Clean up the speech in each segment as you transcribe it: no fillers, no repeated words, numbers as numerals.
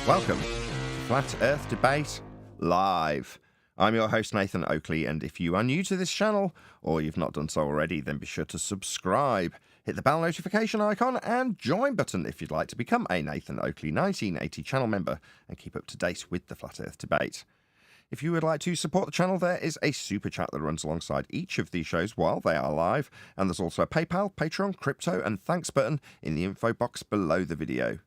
Welcome to Flat Earth Debate Live. I'm your host, Nathan Oakley, and if you are new to this channel, or you've not done so already, then be sure to subscribe. Hit the bell notification icon and join button if you'd like to become a Nathan Oakley 1980 channel member and keep up to date with the Flat Earth Debate. If you would like to support the channel, there is a super chat that runs alongside each of these shows while they are live, and there's also a PayPal, Patreon, crypto, and thanks button in the info box below the video.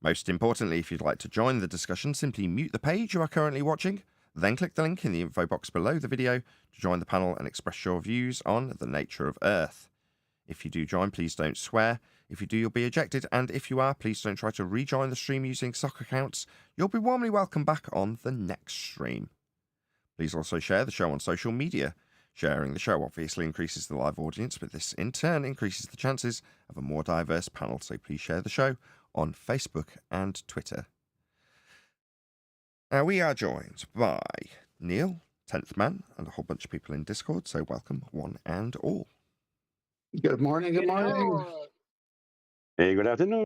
Most importantly, if you'd like to join the discussion, simply mute the page you are currently watching, then click the link in the info box below the video to join the panel and express your views on the nature of Earth. If you do join, please don't swear. If you do, you'll be ejected, and if you are, please don't try to rejoin the stream using sock accounts. You'll be warmly welcome back on the next stream. Please also share the show on social media. Sharing the show obviously increases the live audience, but this in turn increases the chances of a more diverse panel, so please share the show on Facebook and Twitter. Now, we are joined by Neil, 10th Man, and a whole bunch of people in Discord, so welcome one and all. Good morning, good morning. Hey, good afternoon.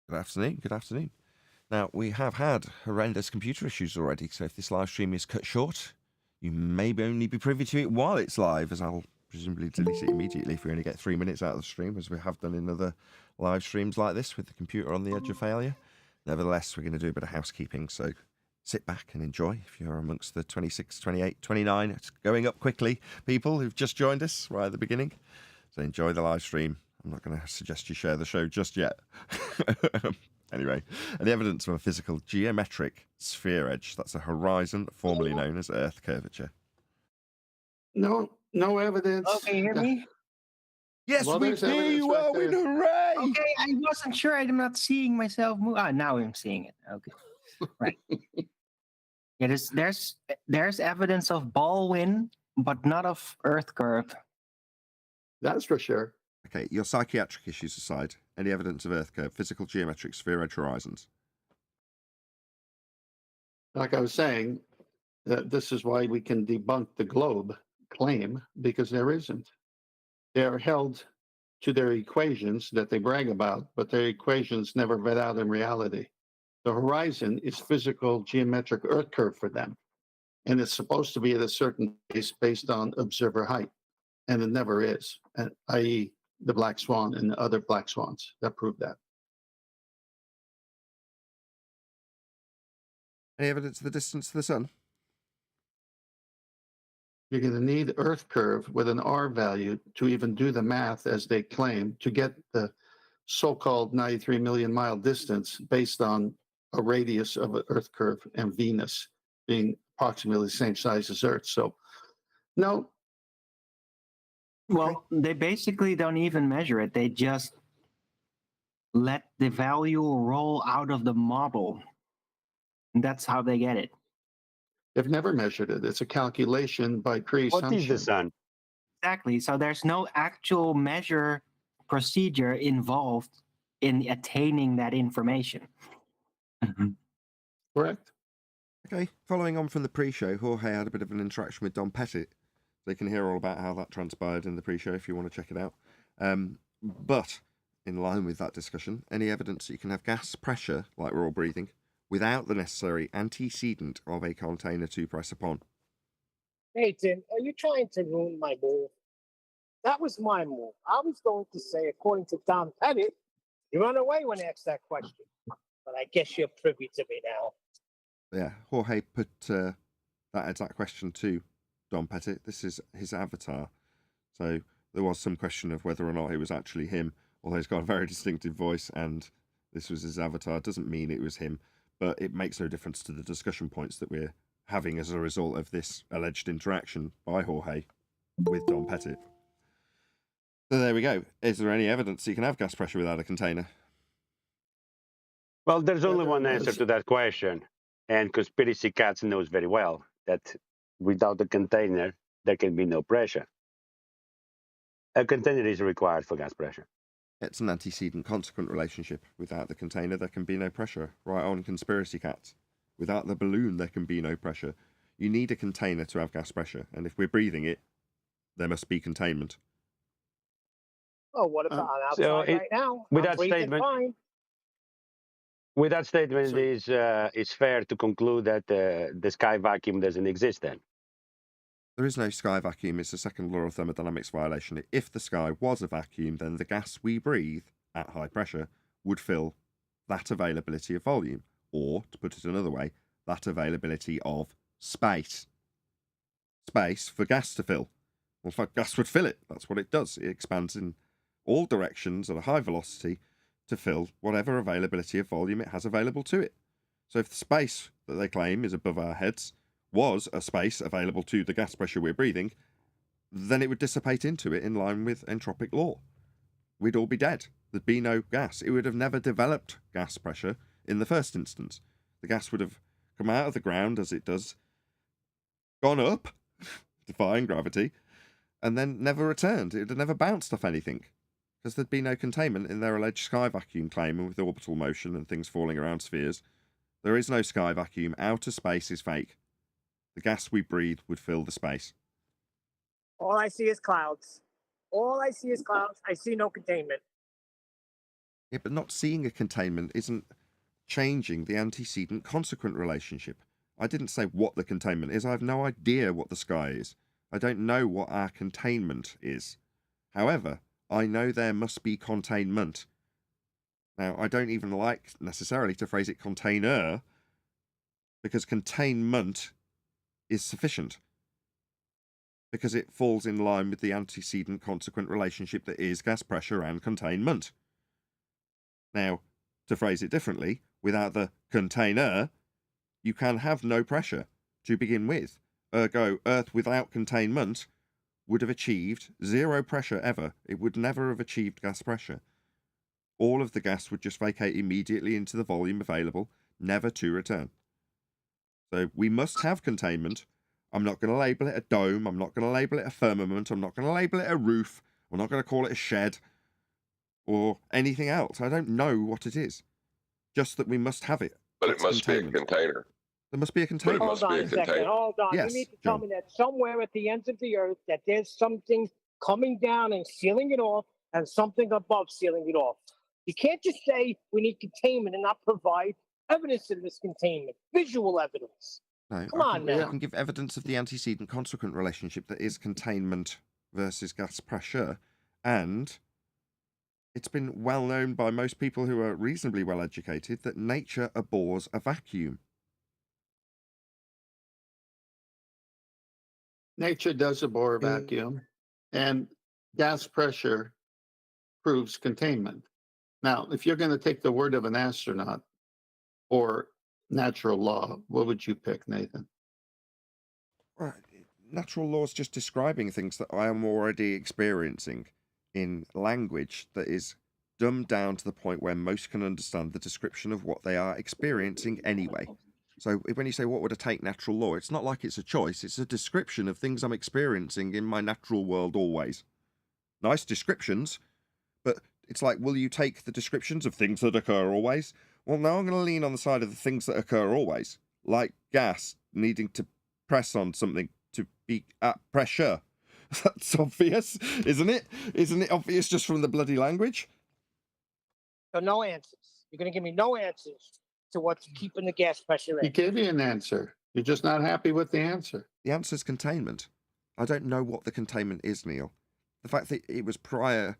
Good afternoon, good afternoon. Now, we have had horrendous computer issues already, so if this live stream is cut short, you may only be privy to it while it's live, as I'll presumably delete it immediately if we only get 3 minutes out of the stream, as we have done in other live streams like this with the computer on the edge of failure. Nevertheless, we're going to do a bit of housekeeping, so sit back and enjoy if you're amongst the 26, 28, 29. It's going up quickly, people who've just joined us right at the beginning. So enjoy the live stream. I'm not going to suggest you share the show just yet. Anyway, any evidence of a physical geometric sphere edge? That's a horizon, formerly known as Earth curvature. No evidence. Oh, can you hear me? Yes, Well, we there's hear evidence you, right Owen, there. hooray! Okay, I wasn't sure. I'm not seeing myself move. Ah, now I'm seeing it. Okay, right. Yeah, there's evidence of ball win, but not of Earth curve. That's for sure. Okay, your psychiatric issues aside, any evidence of Earth curve, physical geometric sphere edge horizons? Like I was saying, that this is why we can debunk the globe claim, because there isn't. They're held to their equations that they brag about, but their equations never vet out in reality. The horizon is physical geometric Earth curve for them, and it's supposed to be at a certain place based on observer height, and it never is, i.e. the black swan and the other black swans that prove that. Any evidence of the distance to the sun? You're going to need Earth curve with an R value to even do the math as they claim to get the so-called 93 million mile distance based on a radius of an Earth curve and Venus being approximately the same size as Earth. So, no. Well, they basically don't even measure it. They just let the value roll out of the model. And that's how they get it. They've never measured it. It's a calculation by pre-assumption. What is the sun? Exactly. So there's no actual measure procedure involved in attaining that information. Correct. Okay, following on from the pre-show, Jorge had a bit of an interaction with Don Pettit. So you can hear all about how that transpired in the pre-show if you want to check it out. But in line with that discussion, any evidence that you can have gas pressure, like we're all breathing, without the necessary antecedent of a container to press upon? Nathan, are you trying to ruin my move? That was my move. I was going to say, according to Don Pettit, you run away when asked that question. But I guess you're privy to me now. Yeah, Jorge put that exact question to Don Pettit. This is his avatar. So there was some question of whether or not it was actually him, although he's got a very distinctive voice and this was his avatar. It doesn't mean it was him, but it makes no difference to the discussion points that we're having as a result of this alleged interaction by Jorge with Don Pettit. So there we go. Is there any evidence that you can have gas pressure without a container? Well, there's only there one answer was. to that question, and Conspiracy Cats knows very well that without a container, there can be no pressure. A container is required for gas pressure. It's an antecedent-consequent relationship. Without the container, there can be no pressure. Right on, Conspiracy Cats. Without the balloon, there can be no pressure. You need a container to have gas pressure, and if we're breathing it, there must be containment. Oh, what about I'm outside right now? with I'm that breathing statement, fine. With that statement, So- it's fair to conclude that the sky vacuum doesn't exist then. There is no sky vacuum. It's a second law of thermodynamics violation. If the sky was a vacuum, then the gas we breathe at high pressure would fill that availability of volume. Or, to put it another way, that availability of space. Space for gas to fill. Well, in fact, gas would fill it. That's what it does. It expands in all directions at a high velocity to fill whatever availability of volume it has available to it. So if the space that they claim is above our heads was a space available to the gas pressure we're breathing, then it would dissipate into it in line with entropic law. We'd all be dead. There'd be no gas. It would have never developed gas pressure in the first instance. The gas would have come out of the ground as it does, gone up, defying gravity, and then never returned. It would have never bounced off anything, because there'd be no containment in their alleged sky vacuum claim, and with orbital motion and things falling around spheres. There is no sky vacuum. Outer space is fake. The gas we breathe would fill the space. All I see is clouds. All I see is clouds. I see no containment. Yeah, but not seeing a containment isn't changing the antecedent consequent relationship. I didn't say what the containment is. I have no idea what the sky is. I don't know what our containment is. However, I know there must be containment. Now, I don't even like necessarily to phrase it container, because containment is sufficient, because it falls in line with the antecedent consequent relationship that is gas pressure and containment. Now, to phrase it differently, without the container, you can have no pressure to begin with. Ergo, Earth without containment would have achieved zero pressure ever. It would never have achieved gas pressure. All of the gas would just vacate immediately into the volume available, never to return. So we must have containment. I'm not going to label it a dome. I'm not going to label it a firmament. I'm not going to label it a roof. I'm not going to call it a shed or anything else. I don't know what it is. Just that we must have it. But That's it must containment. be a container. There must be a But it container. must Hold be on a a second. container. Hold on. Yes, You need to tell John. me that somewhere at the ends of the earth that there's something coming down and sealing it off and something above sealing it off. You can't just say we need containment and not provide evidence of this containment, visual evidence. No, Come on I now. can give evidence of the antecedent consequent relationship that is containment versus gas pressure, and it's been well known by most people who are reasonably well educated that nature abhors a vacuum. Nature does abhor a vacuum, and gas pressure proves containment. Now, if you're going to take the word of an astronaut or natural law, what would you pick, Nathan? Right. Natural law is just describing things that I am already experiencing in language that is dumbed down to the point where most can understand the description of what they are experiencing anyway. So when you say what would I take natural law, it's not like it's a choice, it's a description of things I'm experiencing in my natural world always. Nice descriptions, but it's like, will you take the descriptions of things that occur always? Well, now I'm going to lean on the side of the things that occur always, like gas needing to press on something to be at pressure. That's obvious, isn't it? Isn't it obvious just from the bloody language? So no answers. You're going to give me no answers to what's keeping the gas pressure He in. gave you an answer. You're just not happy with the answer. The answer is containment. I don't know what the containment is, Neil. The fact that it was prior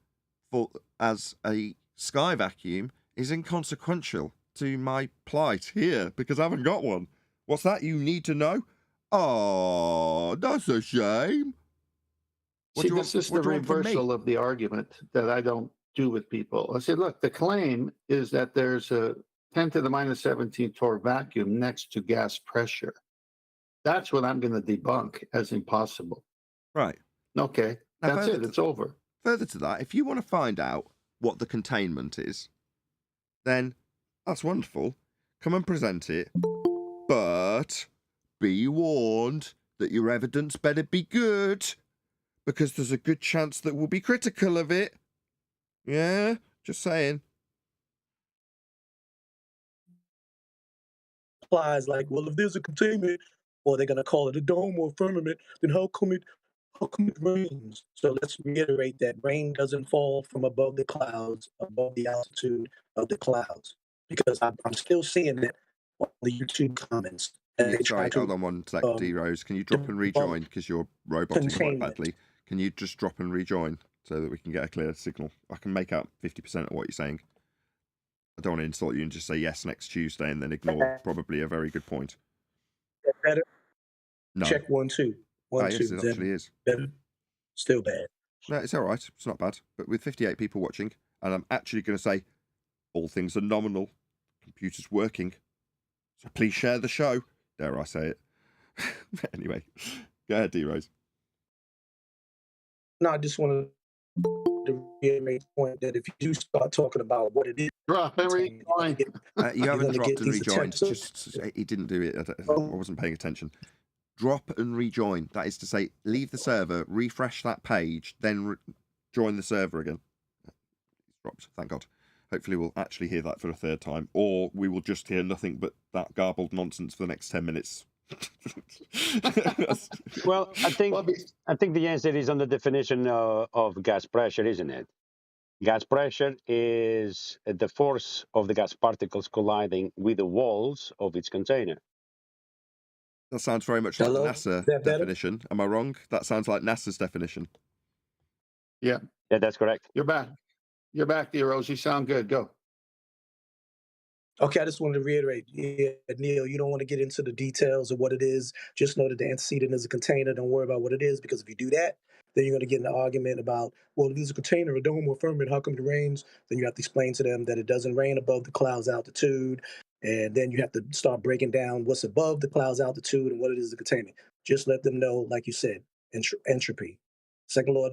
for as a sky vacuum is inconsequential to my plight here, because I haven't got one. What's that you need to know? Oh, that's a shame. What See, do you this want- is what the do you want from me? reversal of the argument that I don't do with people. I say, look, the claim is that there's a 10 to the minus 17 torr vacuum next to gas pressure. That's what I'm going to debunk as impossible. Right. Okay, Now, that's further it. to- It's over. Further to that, if you want to find out what the containment is, then that's wonderful. Come and present it. But be warned that your evidence better be good, because there's a good chance that we'll be critical of it. Yeah, just saying. Applies like, well, if there's a containment, or they're gonna call it a dome or firmament, then how come it rains? So let's reiterate that rain doesn't fall from above the clouds, above the altitude of the clouds. because I'm still seeing it on the YouTube comments. Can And you, they try sorry, hold to on one sec, um, D-Rose. Can you drop and debunk rejoin because you're roboting quite containment. badly? Can you just drop and rejoin so that we can get a clear signal? I can make out 50% of what you're saying. I don't want to insult you and just say yes next Tuesday and then ignore probably a very good point. That better? No. Check 1 2 1 Ah, 2. yes, it Is that actually is. better? Still bad. No, it's all right. It's not bad. But with 58 people watching, and I'm actually going to say all things are nominal. Computer's working. So please share the show. Dare I say it? Anyway, go ahead, D-Rose. No, I just wanted to reiterate the point that if you do start talking about what it is, Drop and you're gonna rejoin. get, You you're haven't gonna dropped get and these rejoined. attempts. Just he didn't do it. I wasn't paying attention. Drop and rejoin. That is to say, leave the server, refresh that page, then join the server again. It's dropped. Thank God. Hopefully, we'll actually hear that for a third time, or we will just hear nothing but that garbled nonsense for the next 10 minutes. Well, I think the answer is on the definition of gas pressure, isn't it? Gas pressure is the force of the gas particles colliding with the walls of its container. That sounds very much like the Hello? NASA Is that better? definition. Am I wrong? That sounds like NASA's definition. Yeah, Yeah, that's correct. you're back. You're back, D-Rose. You sound good. Go. Okay, I just wanted to reiterate. Yeah, Neil, you don't want to get into the details of what it is. Just know that the antecedent is a container. Don't worry about what it is, because if you do that, then you're going to get in an argument about, well, if it's a container, a dome or firmament, how come it rains? Then you have to explain to them that it doesn't rain above the cloud's altitude. And then you have to start breaking down what's above the cloud's altitude and what it is the container. Just let them know, like you said, entropy. Second law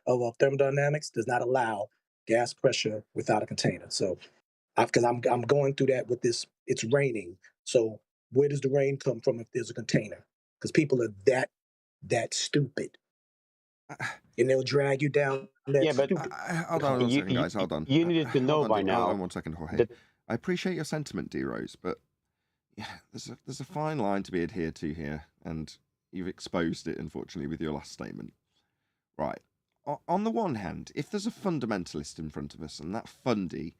of thermodynamics does not allow gas pressure without a container. So because I'm going through that with this. It's raining, so where does the rain come from if there's a container? Because people are that stupid, and they'll drag you down. Yeah, but Hold on one second, guys. Hold on. You needed to know by Hold now. on 1 second, Jorge. that- I appreciate your sentiment, D-Rose, but yeah, there's a fine line to be adhered to here, and you've exposed it, unfortunately, with your last statement. Right. On the one hand, if there's a fundamentalist in front of us, and that fundy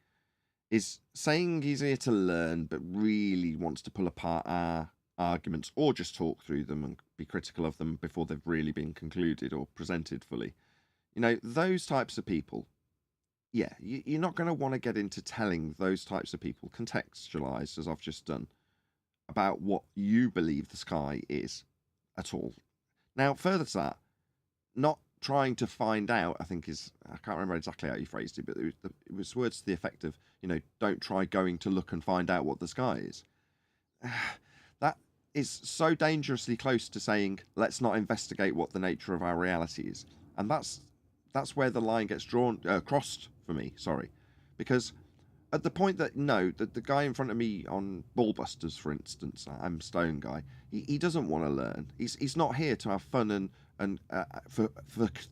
is saying he's here to learn, but really wants to pull apart our arguments, or just talk through them and be critical of them before they've really been concluded or presented fully. You know, those types of people, yeah, you're not going to want to get into telling those types of people, contextualized as I've just done, about what you believe the sky is at all. Now, further to that, not trying to find out, I think is, I can't remember exactly how you phrased it, but it was words to the effect of, you know, don't try going to look and find out what the sky is. That is so dangerously close to saying, let's not investigate what the nature of our reality is. And that's where the line gets crossed for me, sorry. Because at the point that, no, the guy in front of me on Ballbusters, for instance, I'm Stone Guy, he doesn't want to learn. He's not here to have fun and for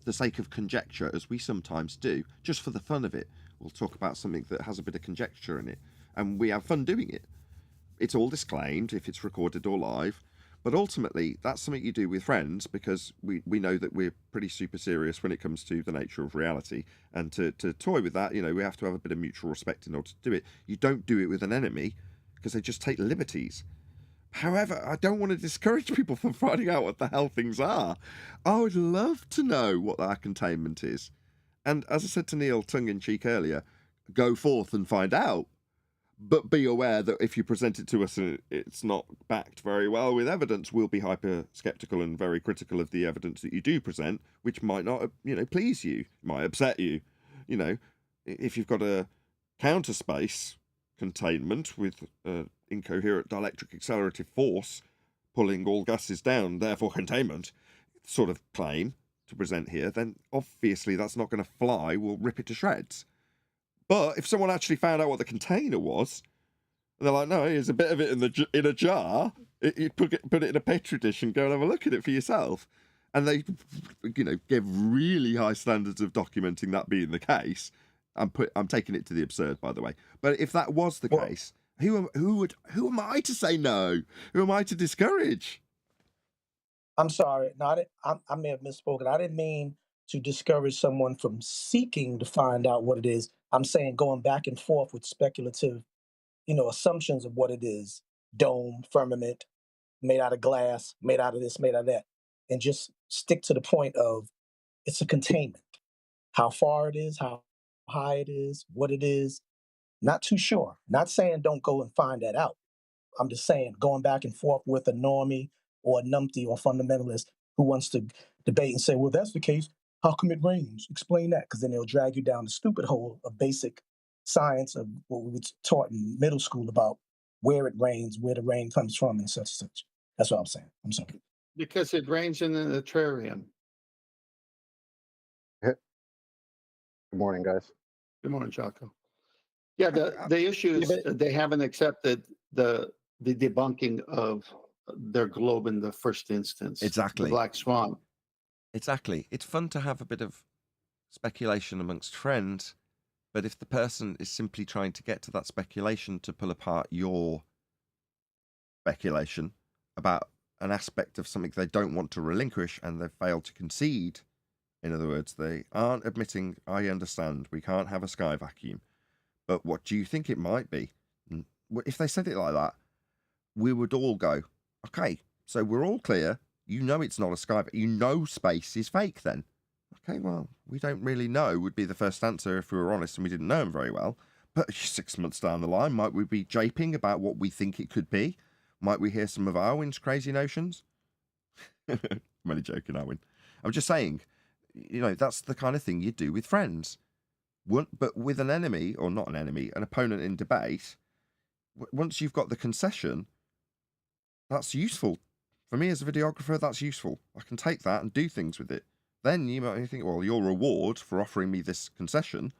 the sake of conjecture, as we sometimes do, just for the fun of it. We'll talk about something that has a bit of conjecture in it, and we have fun doing it. It's all disclaimed if it's recorded or live, but ultimately that's something you do with friends, because we know that we're pretty super serious when it comes to the nature of reality, and to toy with that, you know, we have to have a bit of mutual respect in order to do it. You don't do it with an enemy, because they just take liberties. However, I don't want to discourage people from finding out what the hell things are. I would love to know what our containment is. And as I said to Neil tongue-in-cheek earlier, go forth and find out. But be aware that if you present it to us and it's not backed very well with evidence, we'll be hyper-skeptical and very critical of the evidence that you do present, which might not, you know, please you, might upset you. You know, if you've got a counter space containment with incoherent dielectric accelerative force pulling all gases down, therefore containment sort of claim to present here, then obviously that's not going to fly. We'll rip it to shreds. But if someone actually found out what the container was, and they're like, no, here's a bit of it in a jar, you put it in a petri dish and go and have a look at it for yourself. And they, you know, give really high standards of documenting that being the case. I'm taking it to the absurd, by the way. But if that was the case, who am I to say no? Who am I to discourage? I'm sorry. No, I may have misspoken. I didn't mean to discourage someone from seeking to find out what it is. I'm saying going back and forth with speculative assumptions of what it is: dome, firmament, made out of glass, made out of this, made out of that, and just stick to the point of it's a containment. How far it is, how high it is, what it is, not too sure. Not saying don't go and find that out. I'm just saying going back and forth with a normie or a numpty or fundamentalist who wants to debate and say, well, that's the case. How come it rains? Explain that, because then they'll drag you down the stupid hole of basic science of what we were taught in middle school about where it rains, where the rain comes from, and such and such. That's what I'm saying. I'm sorry. Because it rains in an Ethereum. Good morning, guys. Good morning, Jocko. Yeah, the issue is they haven't accepted the debunking of their globe in the first instance. Exactly. The black swan. Exactly. It's fun to have a bit of speculation amongst friends, but if the person is simply trying to get to that speculation to pull apart your speculation about an aspect of something they don't want to relinquish and they've failed to concede, in other words, they aren't admitting, I understand, we can't have a sky vacuum, but what do you think it might be? If they said it like that, we would all go, okay, so we're all clear. You know it's not a sky, but you know space is fake then. Okay, well, we don't really know would be the first answer if we were honest and we didn't know them very well. But 6 months down the line, might we be japing about what we think it could be? Might we hear some of Arwin's crazy notions? I'm only joking, Arwin. I'm just saying, that's the kind of thing you do with friends. But with an enemy, or not an enemy, an opponent in debate, once you've got the concession, that's useful. For me as a videographer, that's useful. I can take that and do things with it. Then you might think, well, your reward for offering me this concession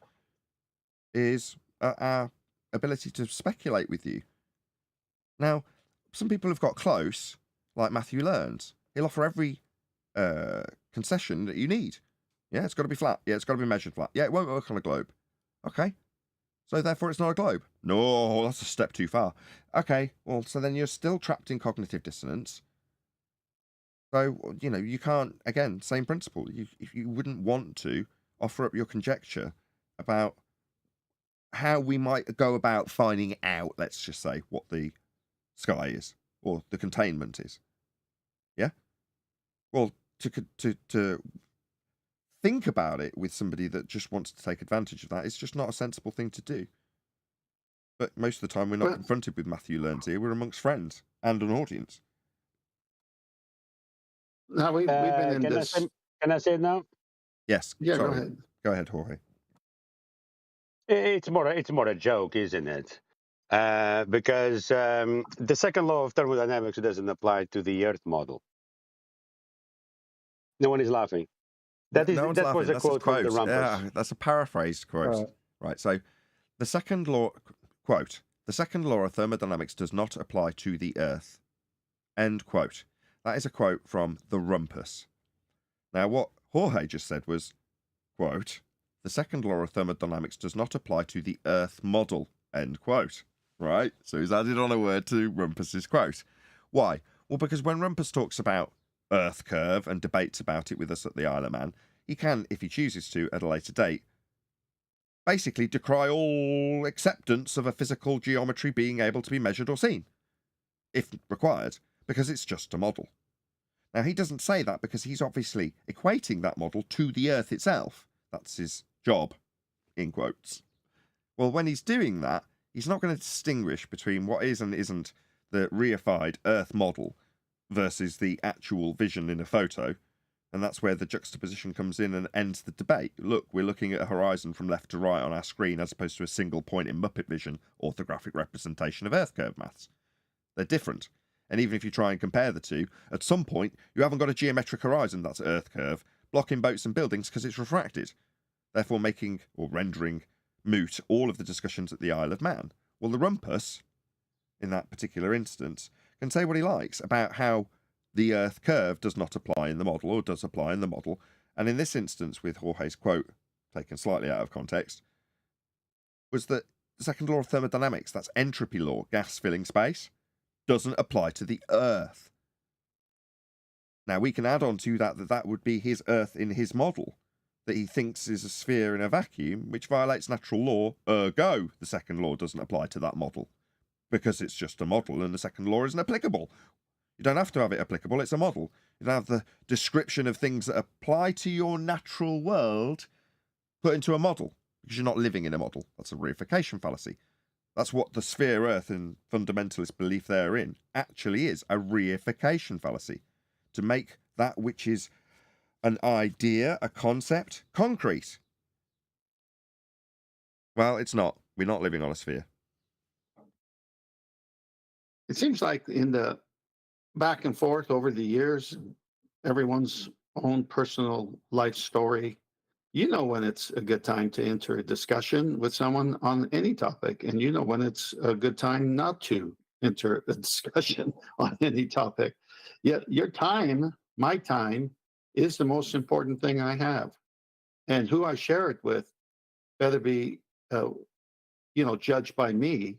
is our ability to speculate with you. Now, some people have got close, like Matthew Learns. He'll offer every concession that you need. Yeah, it's got to be flat. Yeah, it's got to be measured flat. Yeah, it won't work on a globe. Okay. So therefore it's not a globe. No, that's a step too far. Okay, well, so then you're still trapped in cognitive dissonance. So, you can't, again, same principle. If you wouldn't want to offer up your conjecture about how we might go about finding out, let's just say, what the sky is or the containment is. Yeah? Well, to think about it with somebody that just wants to take advantage of that, it's just not a sensible thing to do. But most of the time, we're not confronted with Matthew Learns here. We're amongst friends and an audience. Now we've been in this. Can I say it now? Yes. Yeah, sorry. go ahead. Go ahead, Jorge. It's more a joke, isn't it? Because the second law of thermodynamics doesn't apply to the Earth model. No one is laughing. That was a quote from the Rumpus. Yeah, that's a paraphrased quote. Right. So the second law, quote, the second law of thermodynamics does not apply to the Earth. End quote. That is a quote from the Rumpus. Now, what Jorge just said was, quote, the second law of thermodynamics does not apply to the Earth model. End quote. Right? So he's added on a word to Rumpus's quote. Why? Well, because when Rumpus talks about Earth curve and debates about it with us at the Isle of Man, he can, if he chooses to, at a later date, basically decry all acceptance of a physical geometry being able to be measured or seen, if required, because it's just a model. Now, he doesn't say that because he's obviously equating that model to the Earth itself. That's his job, in quotes. Well, when he's doing that, he's not going to distinguish between what is and isn't the reified Earth model versus the actual vision in a photo. And that's where the juxtaposition comes in and ends the debate. Look, we're looking at a horizon from left to right on our screen as opposed to a single point in Muppet Vision orthographic representation of Earth curve maths. They're different. And even if you try and compare the two, at some point, you haven't got a geometric horizon that's Earth curve, blocking boats and buildings because it's refracted, therefore making or rendering moot all of the discussions at the Isle of Man. Well, the Rumpus, in that particular instance, can say what he likes about how the Earth curve does not apply in the model or does apply in the model. And in this instance, with Jorge's quote, taken slightly out of context, was that the second law of thermodynamics, that's entropy law, gas filling space, doesn't apply to the Earth. Now, we can add on to that would be his Earth in his model, that he thinks is a sphere in a vacuum, which violates natural law, ergo, the second law doesn't apply to that model. because it's just a model and the second law isn't applicable. You don't have to have it applicable, it's a model. You don't have the description of things that apply to your natural world put into a model, because you're not living in a model. That's a reification fallacy. That's what the sphere Earth and fundamentalist belief therein actually is, a reification fallacy. To make that which is an idea, a concept, concrete. Well, it's not. We're not living on a sphere. It seems like in the back and forth over the years, everyone's own personal life story, you know when it's a good time to enter a discussion with someone on any topic, and you know when it's a good time not to enter a discussion on any topic. Yet your time, my time, is the most important thing I have. And who I share it with better be, judged by me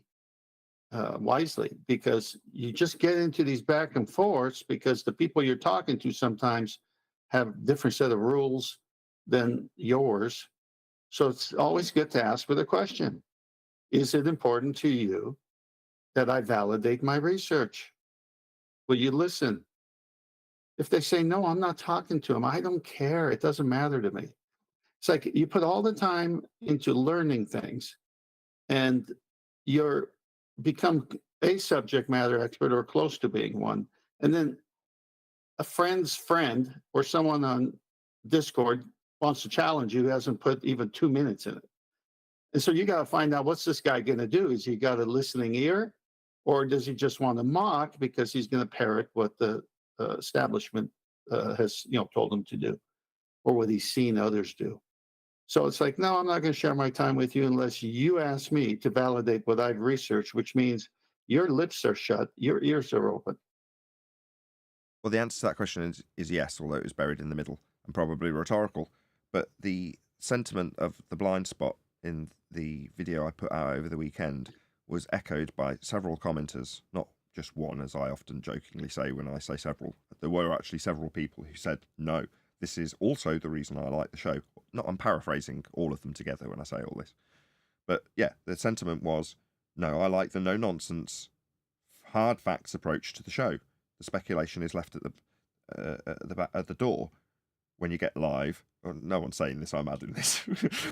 wisely, because you just get into these back and forths because the people you're talking to sometimes have different set of rules than yours. So it's always good to ask with a question. Is it important to you that I validate my research? Will you listen? If they say, no, I'm not talking to them, I don't care. It doesn't matter to me. It's like you put all the time into learning things and you're become a subject matter expert or close to being one. And then a friend's friend or someone on Discord wants to challenge you, hasn't put even 2 minutes in it. And so you got to find out, what's this guy going to do? Is he got a listening ear, or does he just want to mock because he's going to parrot what the establishment has told him to do, or what he's seen others do? So it's like, no, I'm not going to share my time with you unless you ask me to validate what I've researched, which means your lips are shut, your ears are open. Well, the answer to that question is yes, although it was buried in the middle and probably rhetorical. But the sentiment of the blind spot in the video I put out over the weekend was echoed by several commenters, not just one, as I often jokingly say when I say several. There were actually several people who said, no, this is also the reason I like the show. Not, I'm paraphrasing all of them together when I say all this. But yeah, the sentiment was, no, I like the no-nonsense, hard facts approach to the show. The speculation is left at the door when you get live. Well, no one's saying this, I'm adding this.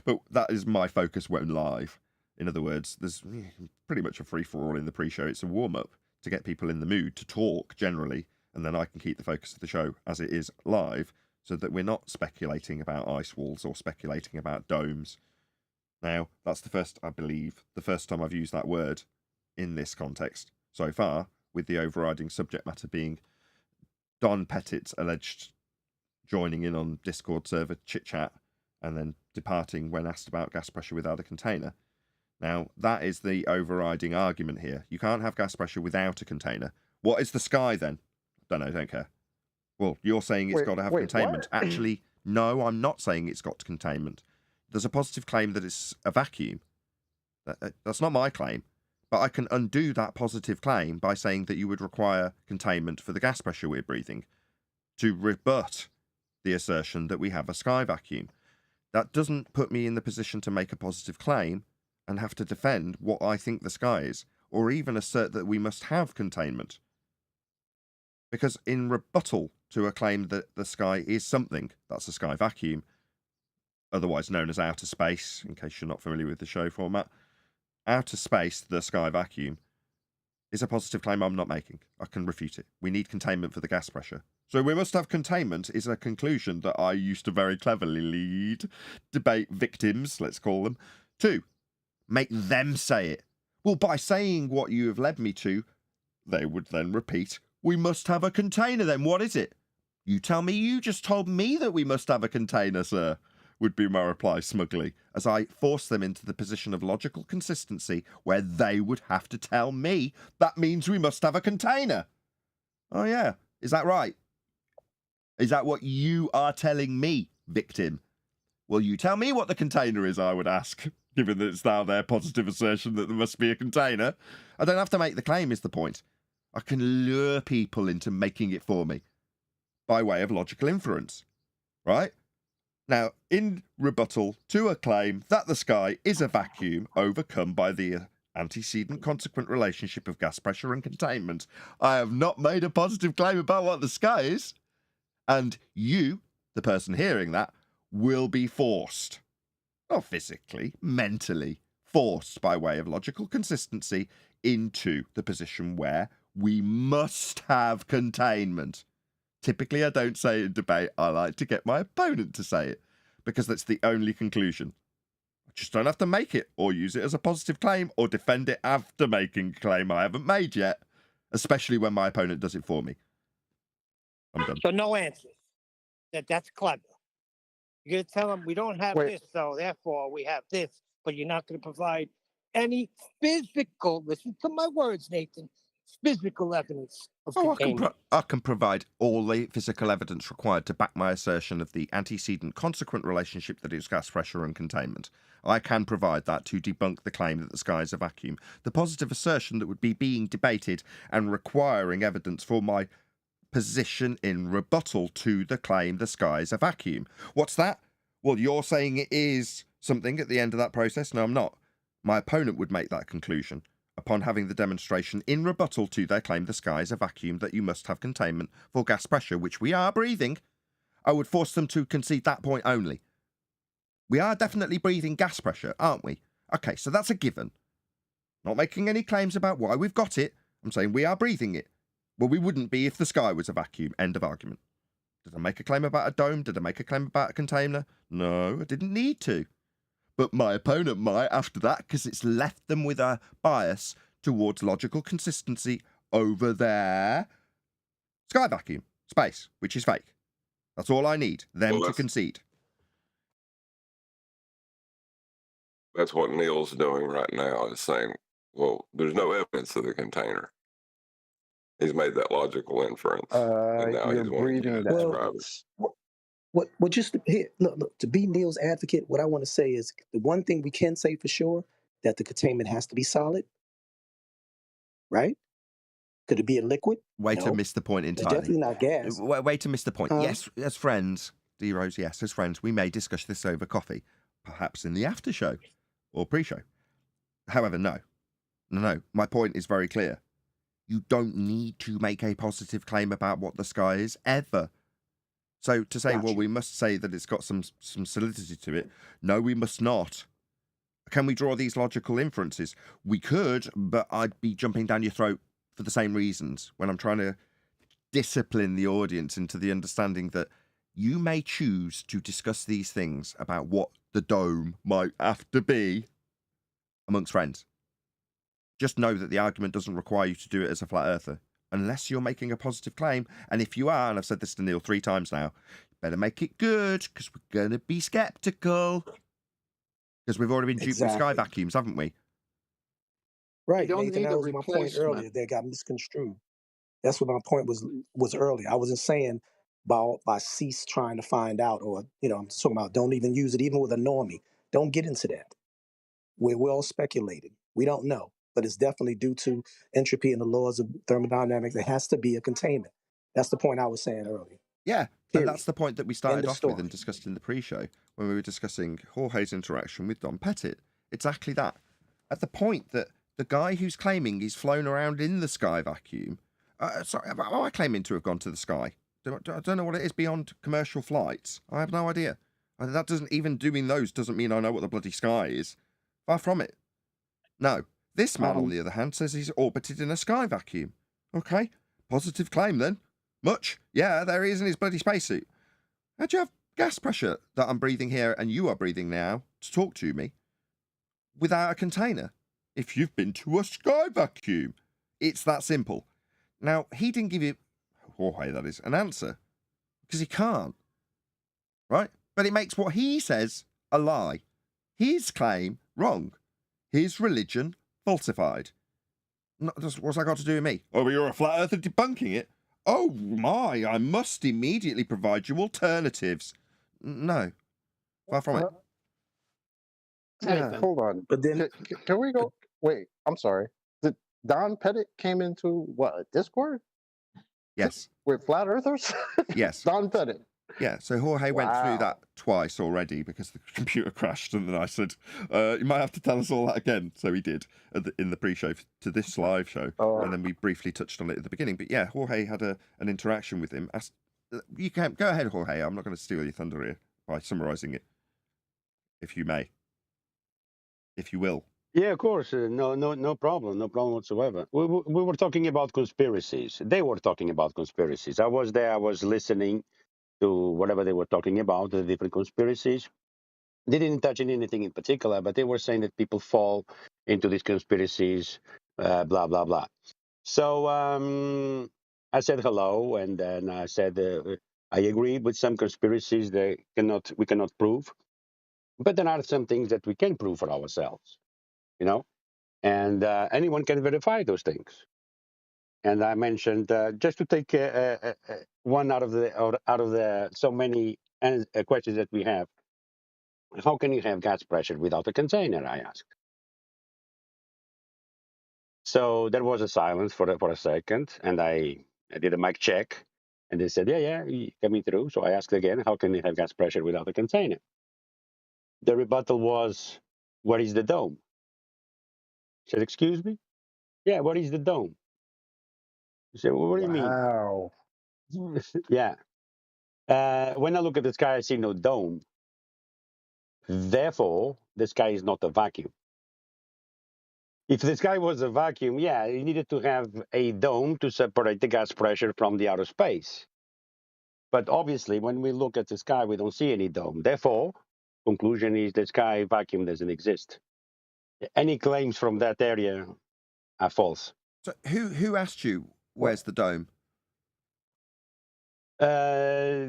But that is my focus when live. In other words, there's pretty much a free-for-all in the pre-show. It's a warm-up to get people in the mood to talk generally, and then I can keep the focus of the show as it is live, so that we're not speculating about ice walls or speculating about domes. Now, that's I believe, the first time I've used that word in this context so far, with the overriding subject matter being Don Pettit's alleged joining in on Discord server chit-chat and then departing when asked about gas pressure without a container. Now, that is the overriding argument here. You can't have gas pressure without a container. What is the sky then? Don't know, don't care. Well, you're saying it's got to have containment. What? Actually, no, I'm not saying it's got containment. There's a positive claim that it's a vacuum. That's not my claim. But I can undo that positive claim by saying that you would require containment for the gas pressure we're breathing to rebut the assertion that we have a sky vacuum. That doesn't put me in the position to make a positive claim and have to defend what I think the sky is, or even assert that we must have containment. Because in rebuttal to a claim that the sky is something, that's a sky vacuum, otherwise known as outer space, in case you're not familiar with the show format, outer space, the sky vacuum, is a positive claim I'm not making. I can refute it. We need containment for the gas pressure. So we must have containment is a conclusion that I used to very cleverly lead debate victims, let's call them, to make them say it. Well, by saying what you have led me to, they would then repeat, we must have a container then. What is it? You tell me, you just told me that we must have a container, sir, would be my reply smugly, as I force them into the position of logical consistency where they would have to tell me that means we must have a container. Oh yeah, is that right? Is that what you are telling me, victim? Will you tell me what the container is, I would ask, given that it's now their positive assertion that there must be a container. I don't have to make the claim, is the point. I can lure people into making it for me by way of logical inference, right? Now, in rebuttal to a claim that the sky is a vacuum overcome by the antecedent consequent relationship of gas pressure and containment. I have not made a positive claim about what the sky is. And you, the person hearing that, will be forced, not physically, mentally, forced by way of logical consistency into the position where we must have containment. Typically, I don't say it in debate. I like to get my opponent to say it, because that's the only conclusion. I just don't have to make it, or use it as a positive claim, or defend it after making a claim I haven't made yet, especially when my opponent does it for me. I'm done. So no answers. That's clever. You're going to tell them we don't have this, so therefore we have this, but you're not going to provide any physical, listen to my words, Nathan, physical evidence of containment. I can provide all the physical evidence required to back my assertion of the antecedent consequent relationship that is gas pressure and containment. I can provide that to debunk the claim that the sky is a vacuum. The positive assertion that would be being debated and requiring evidence for my position in rebuttal to the claim the sky is a vacuum. What's that? Well, you're saying it is something at the end of that process? No, I'm not. My opponent would make that conclusion upon having the demonstration in rebuttal to their claim the sky is a vacuum, that you must have containment for gas pressure, which we are breathing. I would force them to concede that point only. We are definitely breathing gas pressure, aren't we? Okay, so that's a given. Not making any claims about why we've got it. I'm saying we are breathing it. Well, we wouldn't be if the sky was a vacuum. End of argument. Did I make a claim about a dome? Did I make a claim about a container? No, I didn't need to. But my opponent might after that, because it's left them with a bias towards logical consistency over there. Sky vacuum, space, which is fake. That's all I need, them to concede. That's what Neil's doing right now, is saying, well, there's no evidence of the container. He's made that logical inference. And now You're he's wanting you to breathing that. describe it. What just here, look, to be Neil's advocate, what I want to say is the one thing we can say for sure, that the containment has to be solid, right? Could it be a liquid? Way No. to miss the point It's entirely. definitely not gas. Way to miss the point. Yes, as friends, D-Rose, yes, as friends, we may discuss this over coffee, perhaps in the after show or pre-show. However, no. My point is very clear. You don't need to make a positive claim about what the sky is, ever. So to say, well, we must say that it's got some solidity to it. No, we must not. Can we draw these logical inferences? We could, but I'd be jumping down your throat for the same reasons when I'm trying to discipline the audience into the understanding that you may choose to discuss these things about what the dome might have to be amongst friends. Just know that the argument doesn't require you to do it as a flat earther, unless you're making a positive claim. And if you are, and I've said this to Neil 3 times now, you better make it good, because we're going to be skeptical. Because we've already been duped with sky vacuums, haven't we? Right, You don't Nathan, need that a was my point replacement. earlier that got misconstrued. That's what my point was earlier. I wasn't saying by cease trying to find out, or I'm just talking about don't even use it, even with a normie. Don't get into that. We're all speculating. We don't know, but it's definitely due to entropy and the laws of thermodynamics. There has to be a containment. That's the point I was saying earlier. Yeah, Period. and that's the point that we started End of off with story. and discussed in the pre-show when we were discussing Jorge's interaction with Don Pettit. Exactly that. At the point that the guy who's claiming he's flown around in the sky vacuum, sorry, am I claiming to have gone to the sky? I don't know what it is beyond commercial flights. I have no idea. That doesn't, even doing those doesn't mean I know what the bloody sky is. Far from it. No. This man, on the other hand, says he's orbited in a sky vacuum. Okay. Positive claim, then. Much. Yeah, there he is in his bloody spacesuit. How do you have gas pressure that I'm breathing here and you are breathing now to talk to me without a container? If you've been to a sky vacuum. It's that simple. Now, he didn't give you, Jorge, that is, an answer. Because he can't. Right? But it makes what he says a lie. His claim wrong. His religion falsified. What's that got to do with me? Oh, but you're a flat earther debunking it. Oh my, I must immediately provide you alternatives. No. Far from it. Yeah, hold on. But then, can we go? Wait, I'm sorry. Did Don Pettit came into what, Discord Yes. with flat earthers? Yes. Don Pettit. Yeah, so Jorge went through that twice already because the computer crashed, and then I said, you might have to tell us all that again. So he did in the pre-show to this live show, and then we briefly touched on it at the beginning. But yeah, Jorge had an interaction with him. You can go ahead, Jorge. I'm not going to steal your thunder here by summarising it, if you may, if you will. Yeah, of course. No problem. No problem whatsoever. We were talking about conspiracies. They were talking about conspiracies. I was there. I was listening to whatever they were talking about, the different conspiracies. They didn't touch on anything in particular, but they were saying that people fall into these conspiracies, blah, blah, blah. So I said hello, and then I said I agree with some conspiracies that we cannot prove, but there are some things that we can prove for ourselves, you know, and anyone can verify those things. And I mentioned just to take one out of the so many questions that we have. How can you have gas pressure without a container? I asked. So there was a silence for a second, and I did a mic check, and they said, yeah, coming through. So I asked again, how can you have gas pressure without a container? The rebuttal was, where is the dome? I said, excuse me? Yeah, where is the dome? I said, well, what do you mean? Wow. Yeah. When I look at the sky, I see no dome. Therefore, the sky is not a vacuum. If the sky was a vacuum, yeah, you needed to have a dome to separate the gas pressure from the outer space. But obviously, when we look at the sky, we don't see any dome. Therefore, conclusion is the sky vacuum doesn't exist. Any claims from that area are false. So who asked you where's the dome? The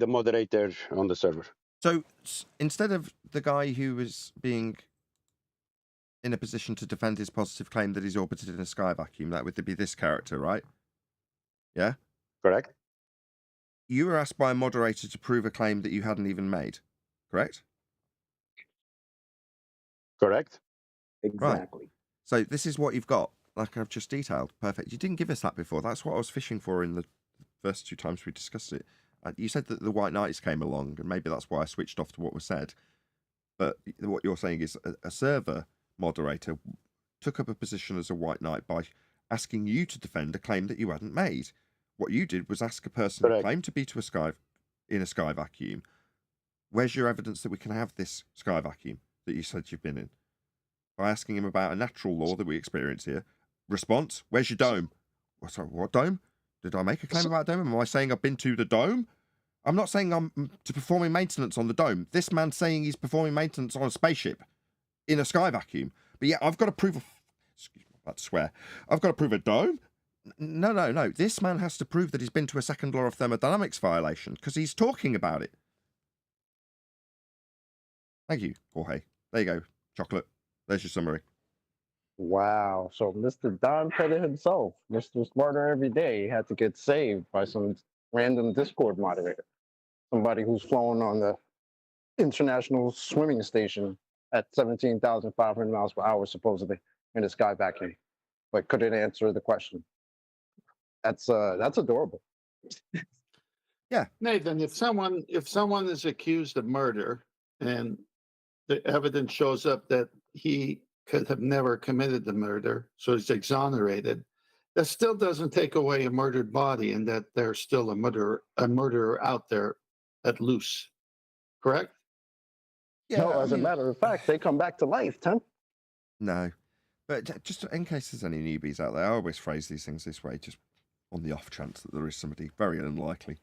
moderator on the server. So instead of the guy who was being in a position to defend his positive claim that he's orbited in a sky vacuum, that would be this character, right? Yeah? Correct. You were asked by a moderator to prove a claim that you hadn't even made, correct? Correct. Exactly. Right. So this is what you've got, like I've just detailed. Perfect. You didn't give us that before. That's what I was fishing for in the first 2 times we discussed it. You said that the White Knights came along, and maybe that's why I switched off to what was said. But what you're saying is a server moderator took up a position as a White Knight by asking you to defend a claim that you hadn't made. What you did was ask a person who claimed to be in a sky vacuum, where's your evidence that we can have this sky vacuum that you said you've been in? By asking him about a natural law that we experience here. Response, where's your dome? Sorry, what dome? Did I make a claim about a dome? Am I saying I've been to the dome? I'm not saying I'm performing maintenance on the dome. This man's saying he's performing maintenance on a spaceship in a sky vacuum. But yeah, I've got to prove excuse me, I'm about to swear. I've got to prove a dome? No. This man has to prove that he's been to a second law of thermodynamics violation because he's talking about it. Thank you, Jorge. There you go. Chocolate. There's your summary. Wow. So Mr. Don Pettit himself, Mr. Smarter Every Day, had to get saved by some random Discord moderator. Somebody who's flown on the International Swimming Station at 17,500 miles per hour, supposedly, in a sky vacuum, but couldn't answer the question. That's adorable. Yeah. Nathan, if someone is accused of murder and the evidence shows up that he could have never committed the murder, so he's exonerated, that still doesn't take away a murdered body and that there's still a murderer out there at loose. Correct? Yeah. No, as a matter of fact, they come back to life, Tim. No. But just in case there's any newbies out there, I always phrase these things this way, just on the off chance that there is somebody, very unlikely.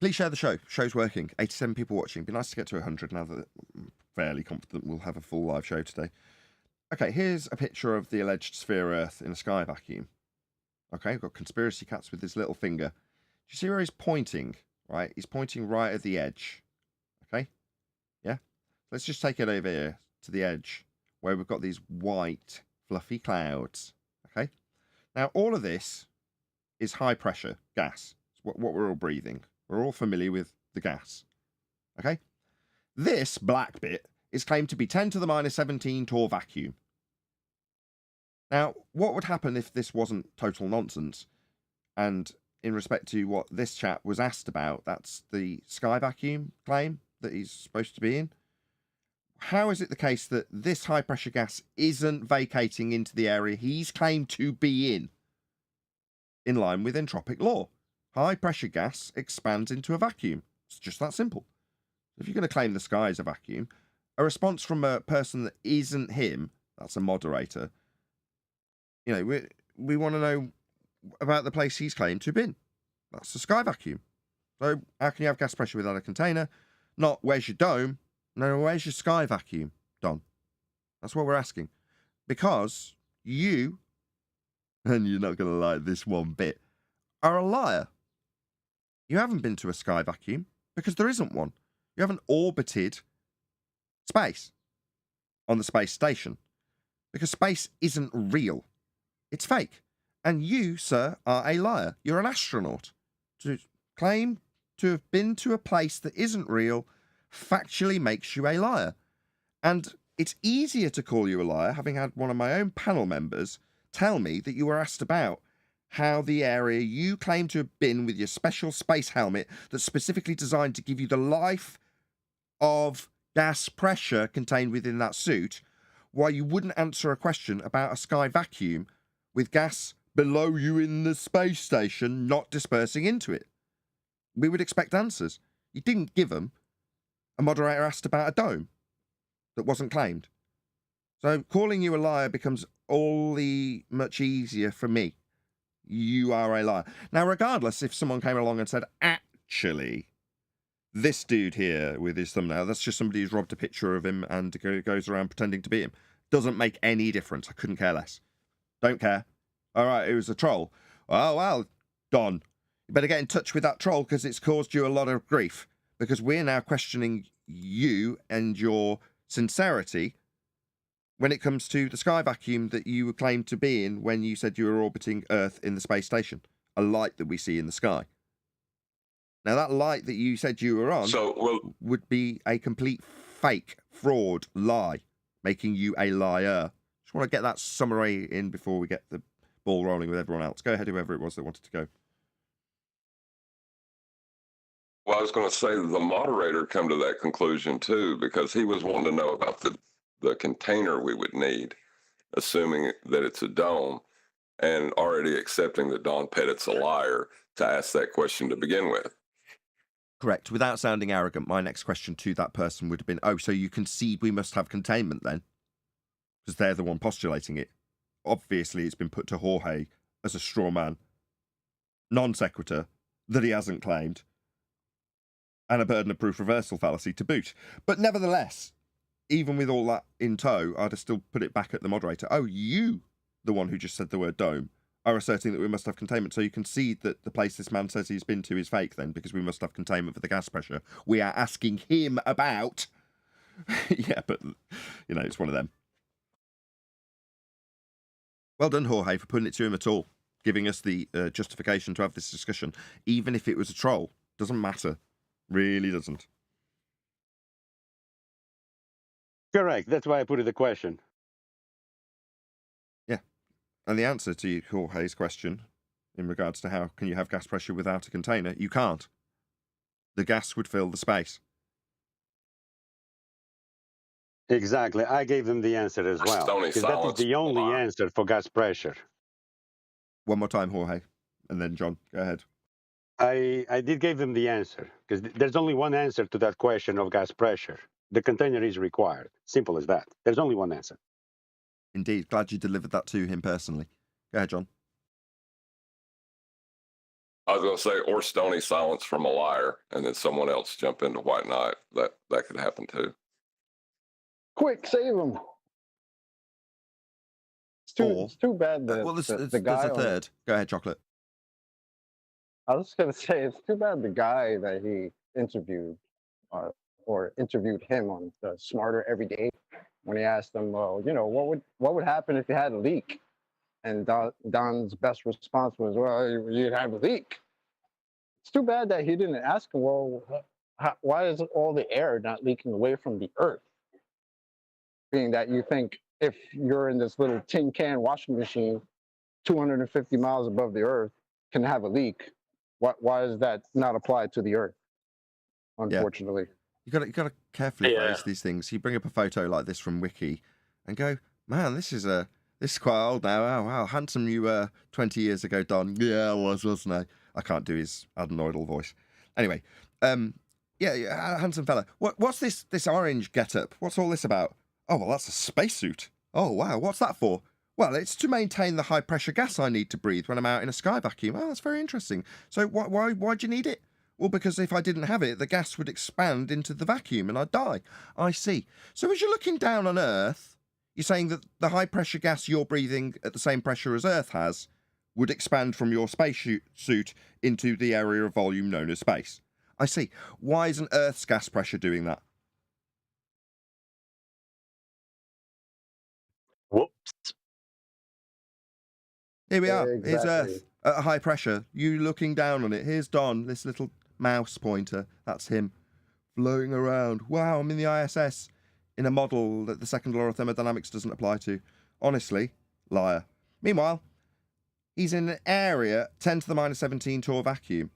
Please share the show. Show's working. 87 people watching. Be nice to get to 100 now that I'm fairly confident we'll have a full live show today. Okay, here's a picture of the alleged sphere Earth in a sky vacuum. Okay, we've got Conspiracy Cats with his little finger. Do you see where he's pointing? Right, he's pointing right at the edge. Okay, yeah? Let's just take it over here to the edge where we've got these white, fluffy clouds. Okay, now all of this is high pressure gas. It's what we're all breathing. We're all familiar with the gas. Okay, this black bit is claimed to be 10 to the minus 17 torr vacuum. Now, what would happen if this wasn't total nonsense and in respect to what this chap was asked about, that's the sky vacuum claim that he's supposed to be in. How is it the case that this high pressure gas isn't vacating into the area he's claimed to be in line with entropic law? High pressure gas expands into a vacuum. It's just that simple. If you're going to claim the sky is a vacuum, a response from a person that isn't him, that's a moderator, you know, we want to know about the place he's claimed to have been. That's the sky vacuum. So how can you have gas pressure without a container? Not where's your dome? No, where's your sky vacuum, Don? That's what we're asking. Because you, and you're not going to like this one bit, are a liar. You haven't been to a sky vacuum because there isn't one. You haven't orbited space on the space station because space isn't real. It's fake. And you, sir, are a liar. You're an astronaut. To claim to have been to a place that isn't real factually makes you a liar. And it's easier to call you a liar, having had one of my own panel members tell me that you were asked about how the area you claim to have been with your special space helmet that's specifically designed to give you the life of gas pressure contained within that suit, why you wouldn't answer a question about a sky vacuum with gas below you in the space station not dispersing into it. We would expect answers. You didn't give them. A moderator asked about a dome that wasn't claimed. So calling you a liar becomes all the much easier for me. You are a liar. Now, regardless, if someone came along and said, actually, this dude here with his thumbnail, that's just somebody who's robbed a picture of him and goes around pretending to be him. Doesn't make any difference. I couldn't care less. Don't care. All right, it was a troll. Oh, well, Don, you better get in touch with that troll because it's caused you a lot of grief because we're now questioning you and your sincerity when it comes to the sky vacuum that you claimed to be in when you said you were orbiting Earth in the space station, a light that we see in the sky. Now, that light that you said you were on would be a complete fake, fraud, lie, making you a liar. Just want to get that summary in before we get the ball rolling with everyone else. Go ahead, whoever it was that wanted to go. Well, I was going to say the moderator come to that conclusion too, because he was wanting to know about the container we would need, assuming that it's a dome, and already accepting that Don Pettit's a liar to ask that question to begin with. Correct. Without sounding arrogant, my next question to that person would have been, oh, so you concede we must have containment then? Because they're the one postulating it. Obviously, it's been put to Jorge as a straw man, non sequitur, that he hasn't claimed, and a burden of proof reversal fallacy to boot. But nevertheless, even with all that in tow, I'd have still put it back at the moderator. Oh, you, the one who just said the word dome, are asserting that we must have containment. So you concede that the place this man says he's been to is fake then, because we must have containment for the gas pressure we are asking him about. Yeah, but, you know, it's one of them. Well done, Jorge, for putting it to him at all, giving us the justification to have this discussion. Even if it was a troll, doesn't matter. Really doesn't. Correct. That's why I put it the question. Yeah. And the answer to Jorge's question in regards to how can you have gas pressure without a container, you can't. The gas would fill the space. Exactly. I gave them the answer as well. Because that is the only answer for gas pressure. One more time, Jorge. And then, John, go ahead. I did give them the answer. Because there's only one answer to that question of gas pressure. The container is required. Simple as that. There's only one answer. Indeed. Glad you delivered that to him personally. Go ahead, John. I was going to say, or stony silence from a liar, and then someone else jump into White Knight. That could happen too. Quick, save him. It's too bad that the guy. There's a third. Go ahead, Chocolate. I was going to say, it's too bad the guy that he interviewed, or interviewed him on the Smarter Every Day, when he asked him, well, you know, what would happen if you had a leak? And Don's best response was, well, you'd have a leak. It's too bad that he didn't ask him, well, why is all the air not leaking away from the Earth? Being that you think if you're in this little tin can washing machine 250 miles above the Earth can have a leak, Why is that not applied to the Earth? Unfortunately. You got to carefully phrase these things. You bring up a photo like this from Wiki, and go, man, this is quite old now. Oh, wow, handsome you were 20 years ago, Don. Yeah, I was, wasn't I? I can't do his adenoidal voice. Anyway, yeah, handsome fella. What's this orange getup? What's all this about? Oh, well, that's a spacesuit. Oh, wow, what's that for? Well, it's to maintain the high pressure gas I need to breathe when I'm out in a sky vacuum. Oh, that's very interesting. So why do you need it? Well, because if I didn't have it, the gas would expand into the vacuum and I'd die. I see. So as you're looking down on Earth, you're saying that the high pressure gas you're breathing at the same pressure as Earth has would expand from your space suit into the area of volume known as space. I see. Why isn't Earth's gas pressure doing that? Whoops. Here we are. Exactly. Here's Earth at a high pressure. You looking down on it. Here's Don, this little mouse pointer. That's him floating around. Wow, I'm in the ISS in a model that the second law of thermodynamics doesn't apply to. Honestly, liar. Meanwhile, he's in an area 10 to the minus 17 torr vacuum,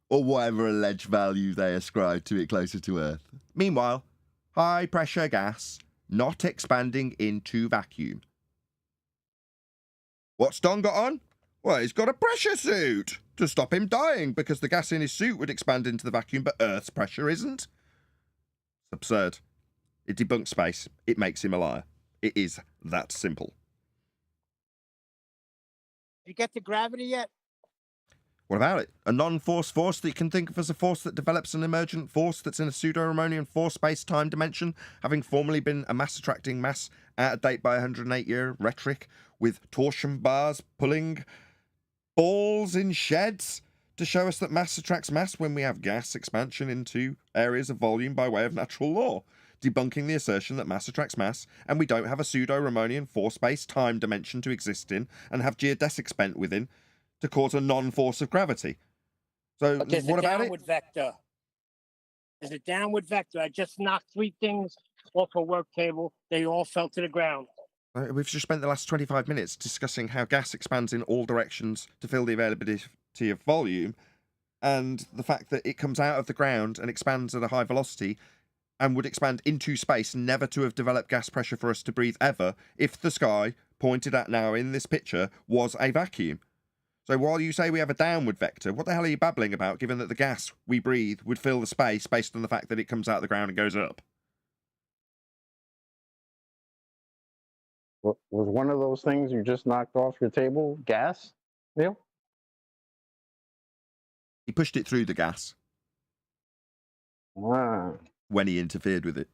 or whatever alleged value they ascribe to it closer to Earth. Meanwhile, high pressure gas not expanding into vacuum. What's Don got on? Well, he's got a pressure suit to stop him dying because the gas in his suit would expand into the vacuum, but Earth's pressure isn't. It's absurd. It debunks space. It makes him a liar. It is that simple. You get to gravity yet? What about it? A non-force force that you can think of as a force that develops an emergent force that's in a pseudo-Riemannian force space-time dimension, having formerly been a mass-attracting mass out of date by 108-year rhetoric, with torsion bars pulling balls in sheds to show us that mass attracts mass when we have gas expansion into areas of volume by way of natural law, debunking the assertion that mass attracts mass and we don't have a pseudo-Riemannian force space-time dimension to exist in and have geodesics bent within to cause a non-force of gravity. So But there's what a about downward vector. There's a downward vector. I just knocked 3 things off a work table. They all fell to the ground. it? We've just spent the last 25 minutes discussing how gas expands in all directions to fill the availability of volume, and the fact that it comes out of the ground and expands at a high velocity and would expand into space, never to have developed gas pressure for us to breathe ever, if the sky, pointed at now in this picture, was a vacuum. So while you say we have a downward vector, what the hell are you babbling about, given that the gas we breathe would fill the space based on the fact that it comes out of the ground and goes up? Was one of those things you just knocked off your table gas, Neil? He pushed it through the gas Ah. when he interfered with it.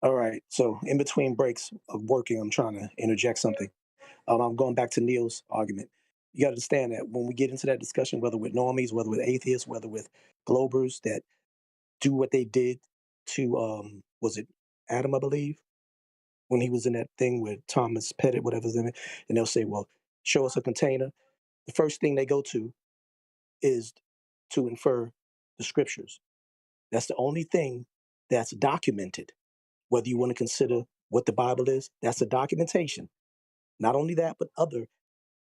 All right. So in between breaks of working, I'm trying to interject something. I'm going back to Neil's argument. You got to understand that when we get into that discussion, whether with normies, whether with atheists, whether with globers that do what they did to, was it Adam, I believe, when he was in that thing with Thomas Pettit, whatever his name is, and they'll say, well, show us a container. The first thing they go to is to infer the scriptures. That's the only thing that's documented. Whether you want to consider what the Bible is, that's a documentation. Not only that, but other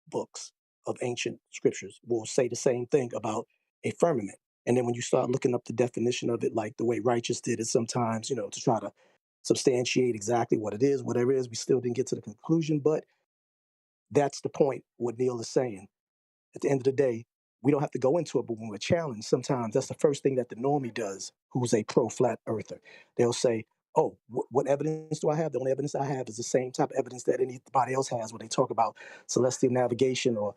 books of ancient scriptures will say the same thing about a firmament. And then when you start looking up the definition of it, like the way Righteous did it sometimes, to try to substantiate exactly what it is, whatever it is, we still didn't get to the conclusion. But that's the point, what Neil is saying. At the end of the day, we don't have to go into it, but when we're challenged, sometimes that's the first thing that the normie does, who's a pro-flat earther. They'll say, oh, what evidence do I have? The only evidence I have is the same type of evidence that anybody else has when they talk about celestial navigation or,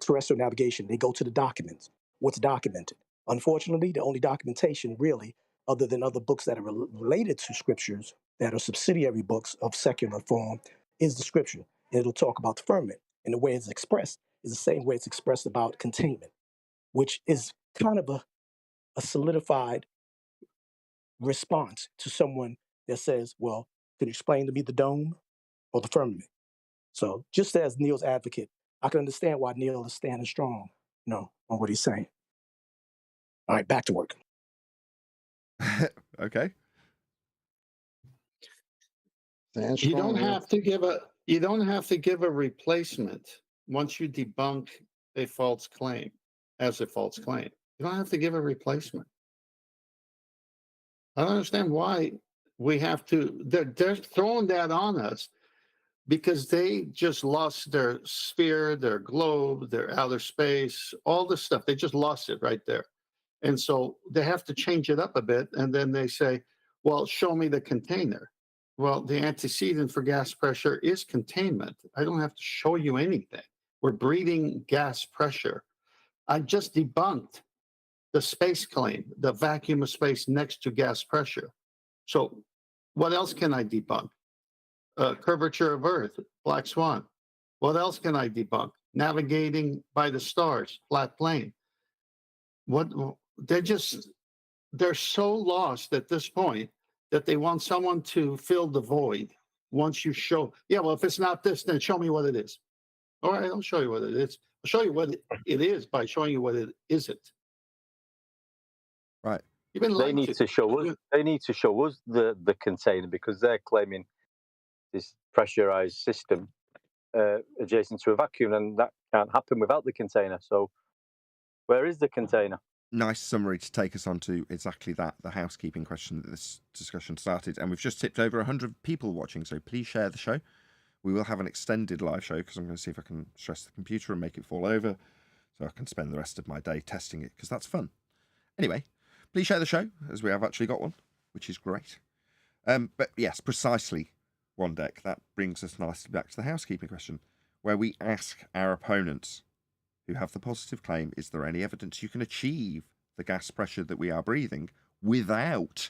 terrestrial navigation. They go to the documents. What's documented? Unfortunately, the only documentation really, other than other books that are related to scriptures, that are subsidiary books of secular form, is the scripture. And it'll talk about the firmament. And the way it's expressed is the same way it's expressed about containment, which is kind of a solidified response to someone that says, well, can you explain to me the dome or the firmament? So just as Neil's advocate, I can understand why Neil is standing strong, on what he's saying. All right, back to work. Okay. You don't have to give a replacement once you debunk a false claim as a false claim. You don't have to give a replacement. I don't understand why we have to. They're throwing that on us because they just lost their sphere, their globe, their outer space, all this stuff. They just lost it right there. And so they have to change it up a bit. And then they say, well, show me the container. Well, the antecedent for gas pressure is containment. I don't have to show you anything. We're breathing gas pressure. I just debunked the space claim, the vacuum of space next to gas pressure. So what else can I debunk? Curvature of Earth, black swan. What else can I debunk? Navigating by the stars, flat plane. What they're so lost at this point that they want someone to fill the void. Once you show, yeah, well, if it's not this, then show me what it is. All right, I'll show you what it is. I'll show you what it is by showing you what it isn't. Right. You've been They need to show us. They need to show us the container because they're claiming this pressurized system adjacent to a vacuum, and that can't happen without the container. So, where is the container? Nice summary to take us on to exactly that, the housekeeping question that this discussion started. And we've just tipped over 100 people watching, so please share the show. We will have an extended live show because I'm going to see if I can stress the computer and make it fall over so I can spend the rest of my day testing it because that's fun. Anyway, please share the show as we have actually got one, which is great. But yes, precisely, One Deck. That brings us nicely back to the housekeeping question where we ask our opponents who have the positive claim, is there any evidence you can achieve the gas pressure that we are breathing without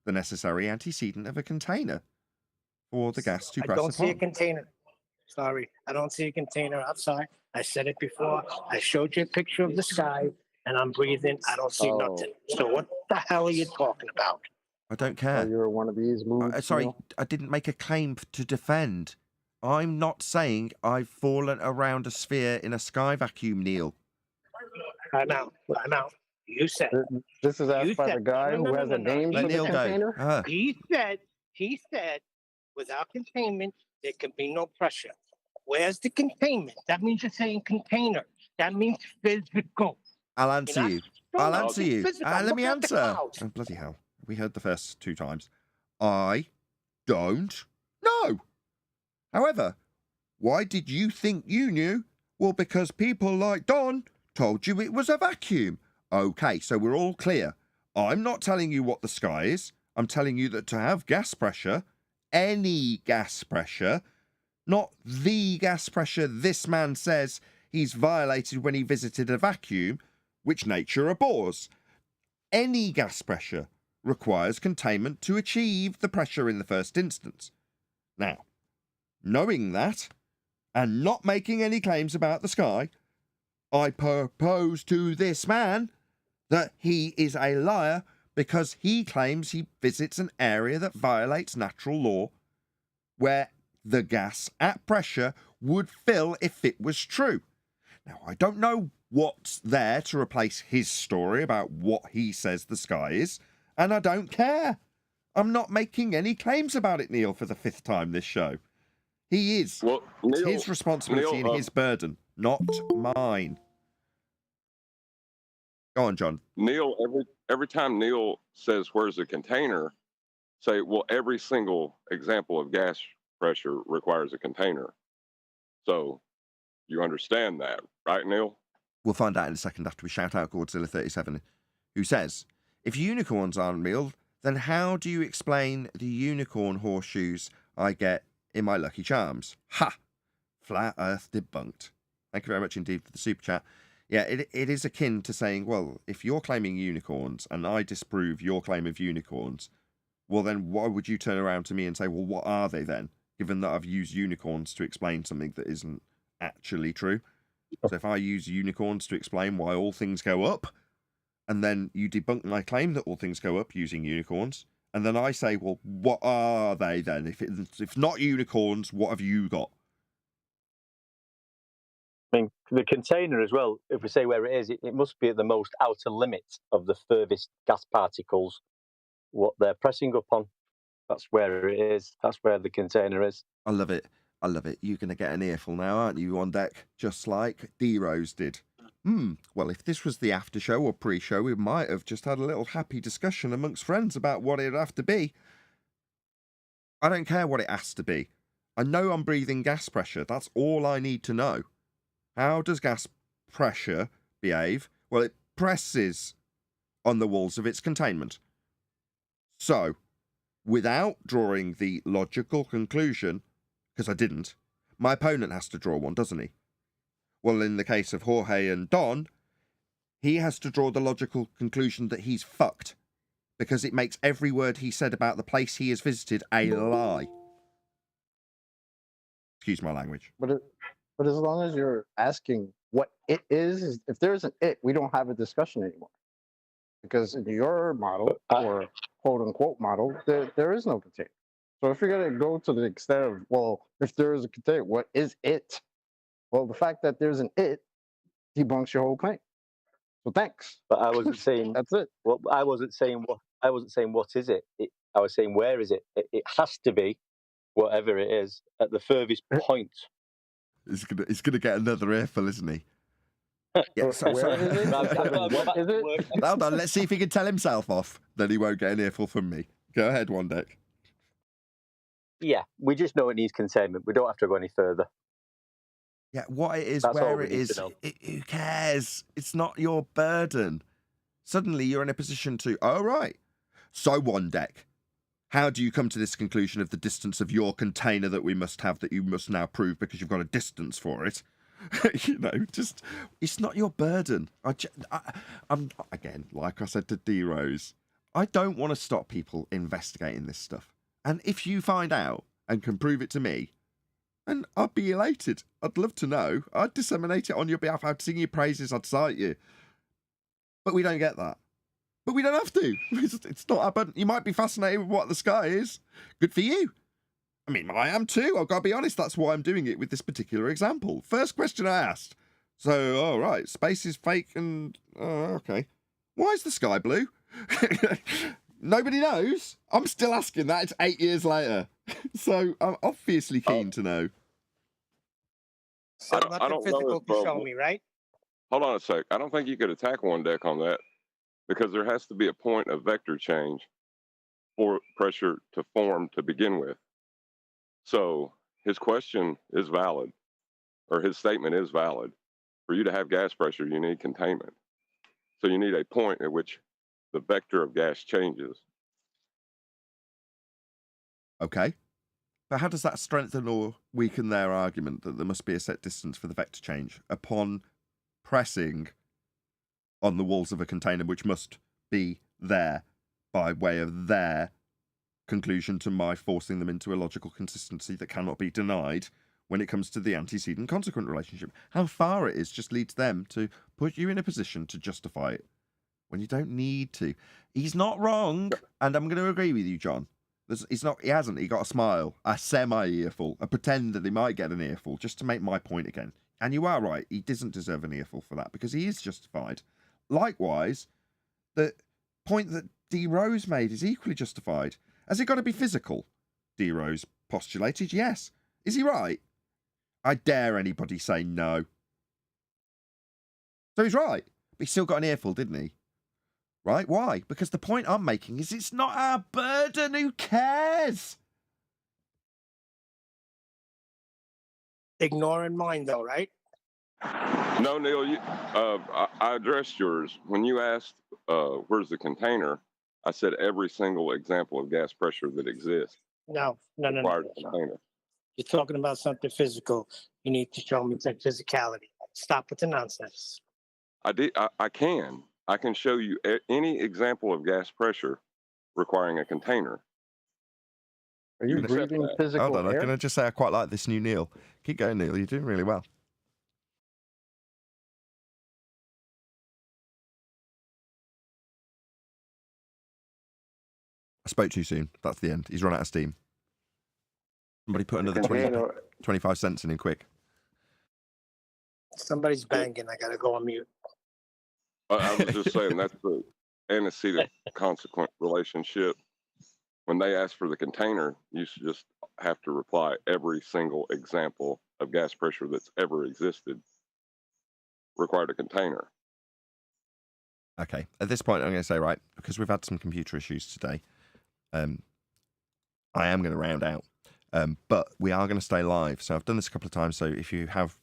the necessary antecedent of a container for the gas to press upon? I don't see a container. Sorry, I don't see a container outside. I said it before. I showed you a picture of the sky, and I'm breathing. I don't see nothing. So what the hell are you talking about? I don't care. Oh, you're one of these moves. Sorry, Neil? I didn't make a claim to defend. I'm not saying I've fallen around a sphere in a sky vacuum, Neil. I'm out. You said. This is asked by the guy who has a name for the Neil container. go. He said, without containment, there can be no pressure. Where's the containment? That means you're saying container. That means physical. I'll answer you. I'll answer you. Let me Look at the answer. clouds. Oh, bloody hell. We heard the first 2 times. I don't know. However, why did you think you knew? Well, because people like Don told you it was a vacuum. Okay, so we're all clear. I'm not telling you what the sky is. I'm telling you that to have gas pressure, any gas pressure, not the gas pressure this man says he's violated when he visited a vacuum, which nature abhors. Any gas pressure requires containment to achieve the pressure in the first instance. Now, knowing that, and not making any claims about the sky, I propose to this man that he is a liar because he claims he visits an area that violates natural law where the gas at pressure would fill if it was true. Now, I don't know what's there to replace his story about what he says the sky is, and I don't care. I'm not making any claims about it, Neil, for the 5th time this show. He is. Well, It's Neil, his responsibility and his burden, not mine. Go on, John. Neil, every time Neil says, where's the container, say, well, every single example of gas pressure requires a container. So you understand that, right, Neil? We'll find out in a second after we shout out Godzilla37, who says, if unicorns aren't real, then how do you explain the unicorn horseshoes I get in my Lucky Charms? Ha! Flat Earth debunked. Thank you very much indeed for the super chat. Yeah, it is akin to saying, well, if you're claiming unicorns and I disprove your claim of unicorns, well, then why would you turn around to me and say, well, what are they then? Given that I've used unicorns to explain something that isn't actually true. So if I use unicorns to explain why all things go up, and then you debunk my claim that all things go up using unicorns, and then I say, well, what are they then? If not unicorns, what have you got? I mean, the container as well, if we say where it is, it must be at the most outer limit of the furthest gas particles, what they're pressing up on. That's where it is. That's where the container is. I love it. I love it. You're going to get an earful now, aren't you, on deck? Just like D-Rose did. well, if this was the after show or pre-show, we might have just had a little happy discussion amongst friends about what it'd have to be. I don't care what it has to be. I know I'm breathing gas pressure. That's all I need to know. How does gas pressure behave? Well, it presses on the walls of its containment. So, without drawing the logical conclusion, because I didn't, my opponent has to draw one, doesn't he? Well, in the case of Jorge and Don, he has to draw the logical conclusion that he's fucked, because it makes every word he said about the place he has visited a lie. Excuse my language. But as long as you're asking what it is, if there isn't it, we don't have a discussion anymore. Because in your model, or quote unquote model, there is no container. So if you're going to go to the extent of, well, if there is a container, what is it? Well, the fact that there's an it debunks your whole claim. So thanks. But I wasn't saying that's it. Well, I wasn't saying what is it. I was saying where is it? It has to be whatever it is at the furthest point. He's gonna get another earful, isn't he? Yeah, Where is it? What is it? Hold on, let's see if he can tell himself off. Then he won't get an earful from me. Go ahead, One Deck. Yeah, we just know it needs containment. We don't have to go any further. Yeah, what it is, That's all where we it need is, to know. who cares? It's not your burden. Suddenly you're in a position to, oh, right. So, One Deck, how do you come to this conclusion of the distance of your container that we must have, that you must now prove because you've got a distance for it? You know, just, it's not your burden. I'm again, like I said to D Rose, I don't want to stop people investigating this stuff. And if you find out and can prove it to me, and I'd be elated. I'd love to know. I'd disseminate it on your behalf. I'd sing your praises. I'd cite you. But we don't get that. But we don't have to. It's not our burden. You might be fascinated with what the sky is. Good for you. I mean, I am too. I've got to be honest. That's why I'm doing it with this particular example. First question I asked. So, all right, space is fake and... okay. Why is the sky blue? Nobody knows. I'm still asking that. It's 8 years later. So I'm obviously keen to know. So I nothing don't know physical if, to show me, right? Hold on a sec. I don't think you could attack One Deck on that because there has to be a point of vector change for pressure to form to begin with. So his question is valid, or his statement is valid. For you to have gas pressure, you need containment. So you need a point at which the vector of gas changes. Okay. But how does that strengthen or weaken their argument that there must be a set distance for the vector change upon pressing on the walls of a container, which must be there by way of their conclusion to my forcing them into a logical consistency that cannot be denied when it comes to the antecedent consequent relationship? How far it is just leads them to put you in a position to justify it when you don't need to. He's not wrong, and I'm going to agree with you, John. He's not. He hasn't. He got a smile, a semi-earful, a pretend that he might get an earful, just to make my point again. And you are right. He doesn't deserve an earful for that because he is justified. Likewise, the point that D Rose made is equally justified. Has it got to be physical? D Rose postulated yes. Is he right? I dare anybody say no. So he's right. But he still got an earful, didn't he? Right? Why? Because the point I'm making is it's not our burden. Who cares? Ignoring mine, though, right? No, Neil, I addressed yours. When you asked, where's the container, I said every single example of gas pressure that exists No. requires a container. You're talking about something physical. You need to show me some physicality. Stop with the nonsense. I can show you any example of gas pressure requiring a container. Are you accept breathing that? physical Hold on, air? can I just say I quite like this new Neil. Keep going, Neil. You're doing really well. I spoke too soon. That's the end. He's run out of steam. Somebody put another 25 cents in him quick. Somebody's banging. I gotta go on mute. I was just saying that's the antecedent consequent relationship. When they ask for the container, you should just have to reply every single example of gas pressure that's ever existed required a container. Okay, at this point, I'm going to say, right, because we've had some computer issues today, I am going to round out, but we are going to stay live. So I've done this a couple of times. So if you have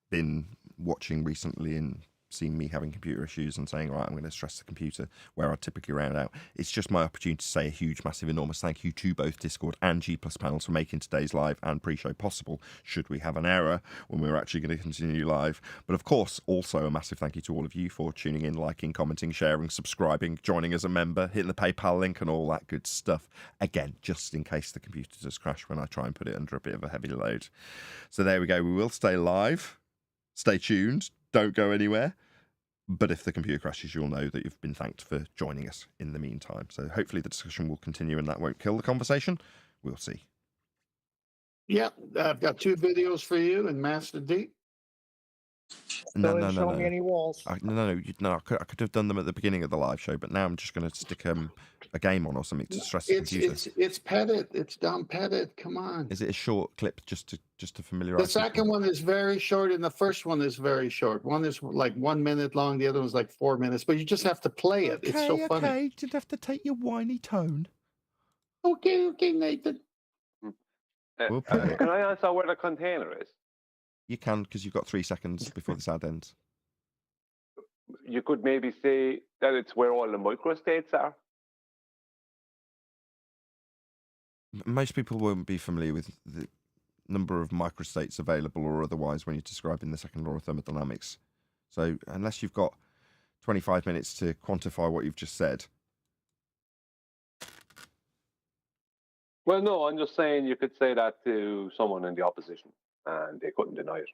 been watching recently and seen me having computer issues and saying, right, I'm going to stress the computer where I typically round out, it's just my opportunity to say a huge, massive, enormous thank you to both Discord and G+ panels for making today's live and pre-show possible, should we have an error when we're actually going to continue live. But of course, also a massive thank you to all of you for tuning in, liking, commenting, sharing, subscribing, joining as a member, hitting the PayPal link and all that good stuff. Again, just in case the computer does crash when I try and put it under a bit of a heavy load. So there we go. We will stay live. Stay tuned. Don't go anywhere. But if the computer crashes, you'll know that you've been thanked for joining us in the meantime. So hopefully the discussion will continue and that won't kill the conversation. We'll see. Yeah, I've got 2 videos for you in Master D. Still didn't show me any walls. I could have done them at the beginning of the live show, but now I'm just going to stick a game on or something to stress the computer. It's Pettit. It's Don Pettit. Come on. Is it a short clip just to familiarize? The second one is very short, and the first one is very short. One is like 1 minute long. The other one's like 4 minutes. But you just have to play it. It's so funny. Okay, you didn't have to take your whiny tone. Okay, Nathan. We'll play it. Can I answer where the container is? You can, because you've got 3 seconds before this ad ends. You could maybe say that it's where all the microstates are. Most people won't be familiar with the number of microstates available or otherwise when you're describing the second law of thermodynamics. So unless you've got 25 minutes to quantify what you've just said. Well, no, I'm just saying you could say that to someone in the opposition and they couldn't deny it.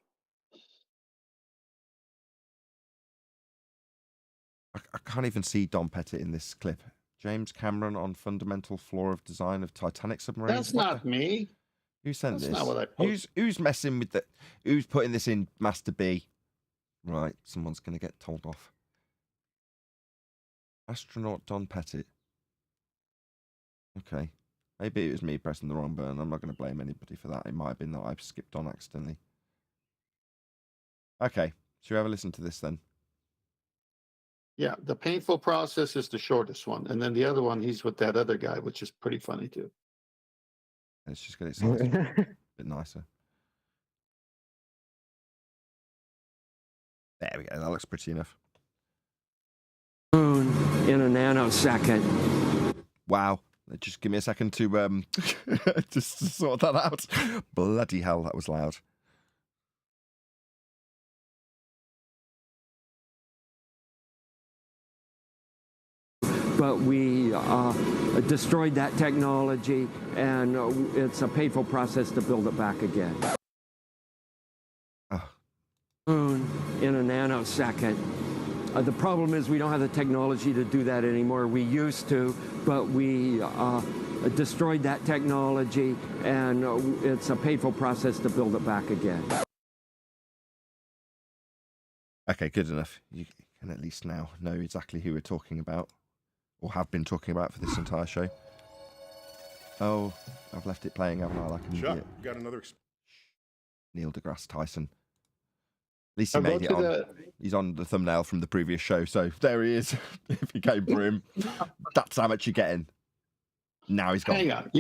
I can't even see Don Pettit in this clip. James Cameron on fundamental flaw of design of Titanic submarines. That's not me. Who sent That's this? not what I posted. Who's messing with the? Who's putting this in Master B? Right, someone's going to get told off. Astronaut Don Pettit. Okay. Maybe it was me pressing the wrong button. I'm not going to blame anybody for that. It might have been that I skipped on accidentally. Okay. Should we have a listen to this then? Yeah, the painful process is the shortest one. And then the other one, he's with that other guy, which is pretty funny too. Let's just get it started a bit nicer. There we go. That looks pretty enough. In a nanosecond. Wow. Just give me a second to just to sort that out. Bloody hell, that was loud. But we destroyed that technology, and it's a painful process to build it back again. In a nanosecond. The problem is we don't have the technology to do that anymore. We used to, but we destroyed that technology, and it's a painful process to build it back again. Okay, good enough. You can at least now know exactly who we're talking about, or have been talking about for this entire show. Oh, I've left it playing, haven't I? Like an idiot. Got another. Neil deGrasse Tyson. At least he made it on. He's on the thumbnail from the previous show, so there he is. If you came for him, that's how much you're getting. Now he's gone. Hang on.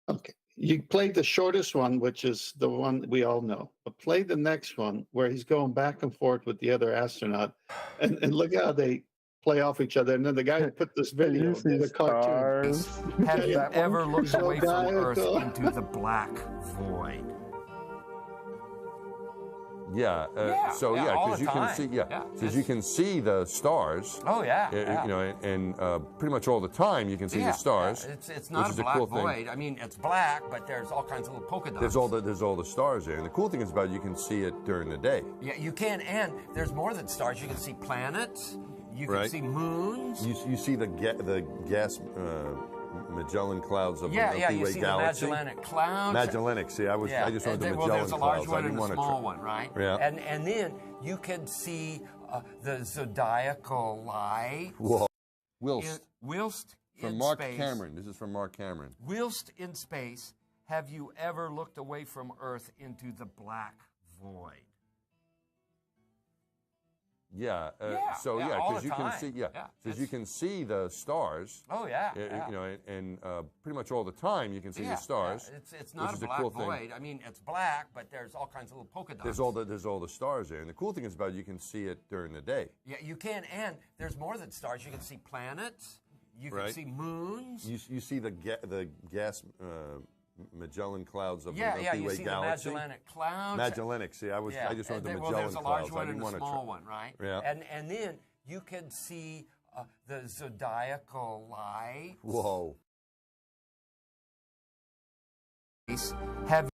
Okay. You played the shortest one, which is the one we all know. But play the next one where he's going back and forth with the other astronaut. And look how they play off each other. And then the guy who put this video did a cartoon. Have you ever looked away from Earth into the black void? Yeah. Because you can see, because you can see the stars. Oh yeah. You know, and pretty much all the time you can see the stars. It's not a black void. I mean, it's black, but there's all kinds of little polka dots. There's all the stars there, and the cool thing is about it, you can see it during the day. Yeah, you can, and there's more than stars. You can see planets. You can see moons. You see the gas. Magellan clouds of the Milky Way you see galaxy. The Magellanic clouds. Magellanic. See, I just wanted the Magellan there's a large clouds. one and a small one, right? Yeah. And then you can see the zodiacal light. Whoa. Whilst from Mark space. Cameron. This is from Mark Cameron. Whilst in space, have you ever looked away from Earth into the black void? Yeah. all because the you can time. see, because you can see the stars. Oh yeah. You know, and pretty much all the time you can see the stars. Yeah. It's not a black cool void. thing. I mean, it's black, but there's all kinds of little polka dots. There's all the stars there, and the cool thing is about it, you can see it during the day. Yeah, you can, and there's more than stars. You can see planets. You can see moons. You see the gas. Magellan clouds of the Milky you Way see galaxy. the Magellanic Clouds. Magellanic. See, I just wanted the Magellan there's a large clouds. one I didn't and a want small one, right? Yeah. And then you can see the zodiacal lights. Whoa. Have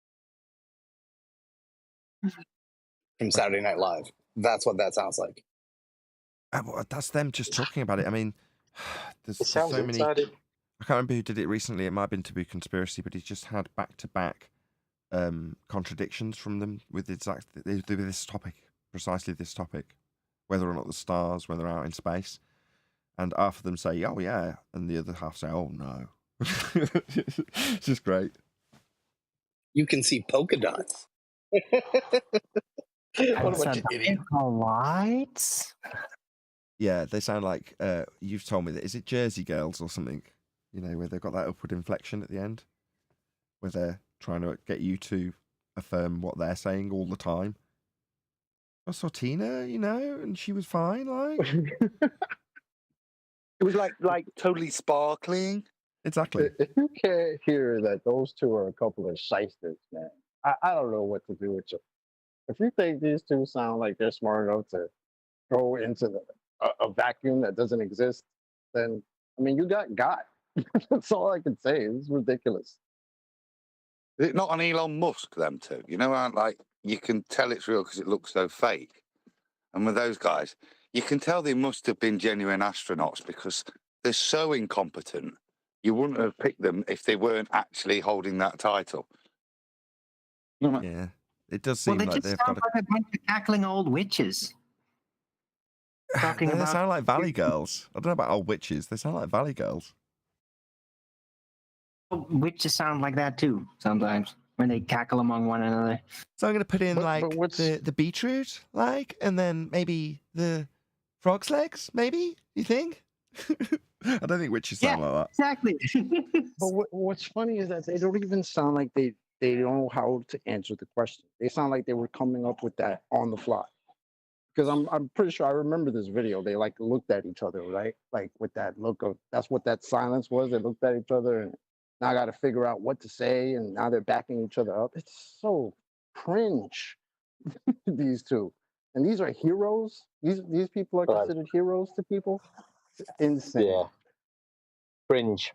from Saturday Night Live. That's what that sounds like. That's them just talking about it. I mean, there's sounds so many. exciting. I can't remember who did it recently. It might have been Taboo Conspiracy, but he's just had back-to-back contradictions from them with this topic, precisely this topic, whether or not the stars, when they're out in space, and half of them say, "Oh yeah," and the other half say, "Oh no." It's just great. You can see polka dots. What a bunch of idiots. Lights? Yeah, they sound like you've told me that. Is it Jersey Girls or something? You know, where they've got that upward inflection at the end, where they're trying to get you to affirm what they're saying all the time. I saw Tina, you know, and she was fine. Like it was like totally sparkling. Exactly. If you can't hear that those two are a couple of shysters, man, I don't know what to do with you. If you think these two sound like they're smart enough to go into a vacuum that doesn't exist, then I mean, you got God. That's all I can say. It's ridiculous. Is it not on Elon Musk, them two? You know, like you can tell it's real because it looks so fake. And with those guys, you can tell they must have been genuine astronauts because they're so incompetent. You wouldn't have picked them if they weren't actually holding that title. Yeah, it does seem they like just they've sound got like a bunch of cackling old witches. Talking They about sound like Valley Girls. I don't know about old witches. They sound like Valley Girls. witches sound like that too sometimes when they cackle among one another. So I'm going to put in the beetroot, and then maybe the frog's legs, maybe, you think? I don't think witches sound like that. Exactly. But what's funny is that they don't even sound like they don't know how to answer the question. They sound like they were coming up with that on the fly. Because I'm pretty sure I remember this video. They looked at each other, right? Like with that look of, that's what that silence was. They looked at each other and now I got to figure out what to say. And now they're backing each other up. It's so cringe, these two. And these are heroes. These people are considered heroes to people. It's insane. Yeah. Cringe.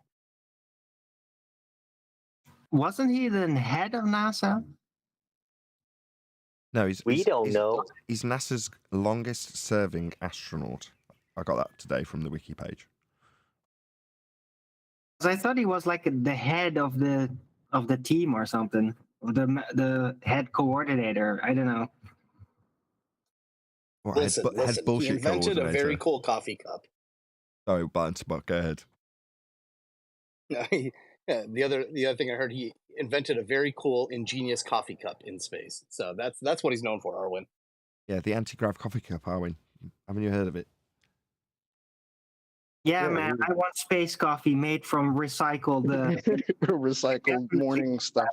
Wasn't he the head of NASA? No, he's know. He's NASA's longest-serving astronaut. I got that today from the wiki page. I thought he was like the head of the team or something, or the head coordinator. I don't know. What, Listen, head bullshit he invented a very coordinator. cool coffee cup. Oh, but go ahead. The other thing I heard, he invented a very cool, ingenious coffee cup in space. So that's what he's known for, Arwen. Yeah, the anti-grav coffee cup, Arwen. Haven't you heard of it? Yeah, man, I want space coffee made from recycled recycled morning stuff.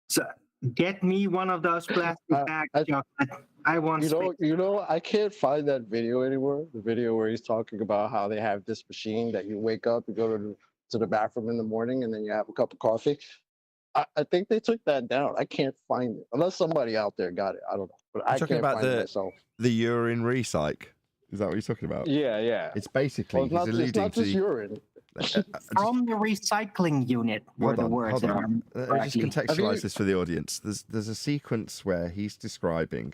So get me one of those plastic bags, chocolate. I want space. I can't find that video anywhere. The video where he's talking about how they have this machine that you wake up, you go to the bathroom in the morning, and then you have a cup of coffee. I think they took that down. I can't find it unless somebody out there got it. I don't know, but I can't find it myself. The urine recycle. Is that what you're talking about? Yeah. It's basically it's not just urine. From the recycling unit were the words. Let me just contextualize this for the audience. There's a sequence where he's describing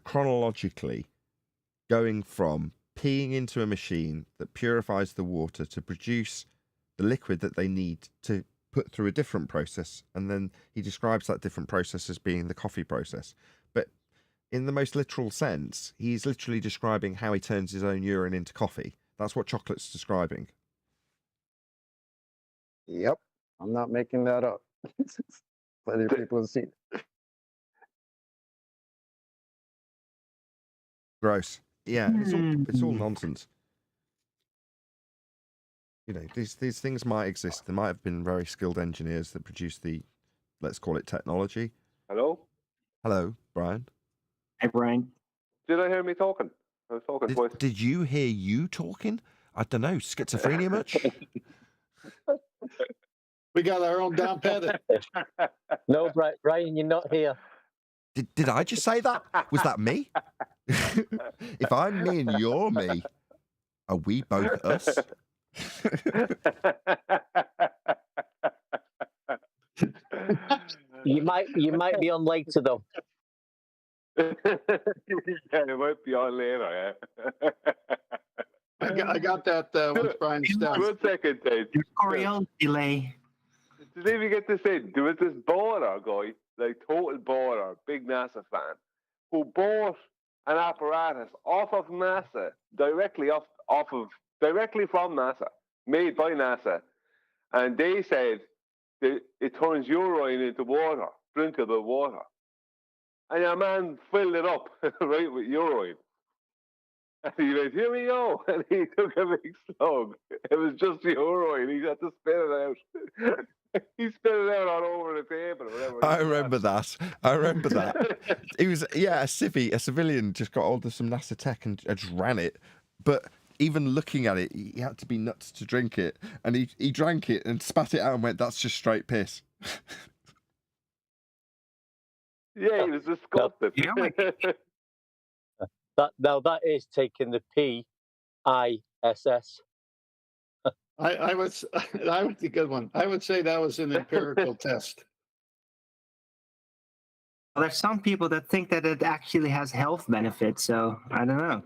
chronologically going from peeing into a machine that purifies the water to produce the liquid that they need to put through a different process, and then he describes that different process as being the coffee process. But in the most literal sense, he's literally describing how he turns his own urine into coffee. That's what Chocolate's describing. Yep, I'm not making that up. Plenty of people have seen it. Gross. Yeah, it's all nonsense. You know, these things might exist. There might have been very skilled engineers that produced the, let's call it, technology. Hello? Hello, Brian. Hey, Brian. Did I hear me talking? I was talking twice. Did you hear you talking? I don't know. Schizophrenia much? We got our own Don Pettit. No, Brian, you're not here. Did I just say that? Was that me? If I'm me and you're me, are we both us? You might be on later though. Yeah, it might be on later. Yeah. I got that with Brian's stuff. 1 second, Dave. Coriolis delay. To see if you get this in, there was this boarder guy, like total boarder, big NASA fan, who bought an apparatus off of NASA, directly from NASA, made by NASA, and they said that it turns urine into water, drinkable water. And your man filled it up, right, with urine. And he went, here we go. And he took a big slug. It was just urine. He had to spit it out. He spit it out all over the table. Or whatever. I remember that. It was, a civilian just got hold of some NASA tech and just ran it. But even looking at it, he had to be nuts to drink it. And he drank it and spat it out and went, that's just straight piss. Yeah, he was disgusted. That is taking the PISS. I would a good one. I would say that was an empirical test. Well, there's some people that think that it actually has health benefits, so I don't know.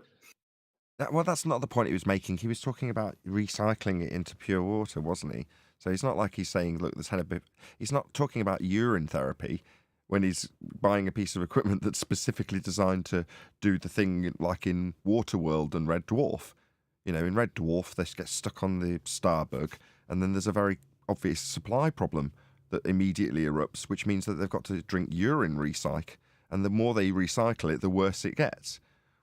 Well, that's not the point he was making. He was talking about recycling it into pure water, wasn't he? So it's not like he's saying, look, there's had a bit. He's not talking about urine therapy when he's buying a piece of equipment that's specifically designed to do the thing like in Waterworld and Red Dwarf. You know, in Red Dwarf, they get stuck on the starbug, and then there's a very obvious supply problem that immediately erupts, which means that they've got to drink urine recycle, and the more they recycle it, the worse it gets.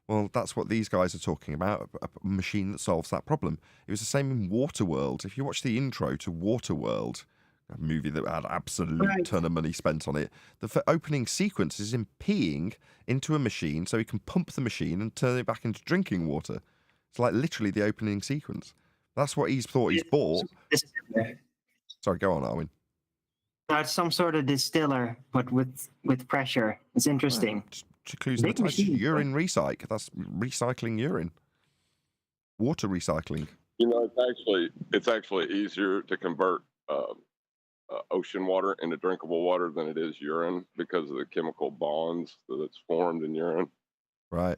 Well, that's what these guys are talking about, a machine that solves that problem. It was the same in Waterworld. If you watch the intro to Waterworld, a movie that had absolute ton of money spent on it, the opening sequence is him peeing into a machine so he can pump the machine and turn it back into drinking water. It's like literally the opening sequence. That's what he's thought he's bought. Sorry, go on, Arwin. It's some sort of distiller, but with pressure. It's interesting. Clues in the title. Urine recycle. That's recycling urine. Water recycling. You know, it's actually easier to convert ocean water into drinkable water than it is urine because of the chemical bonds that's formed in urine. Right.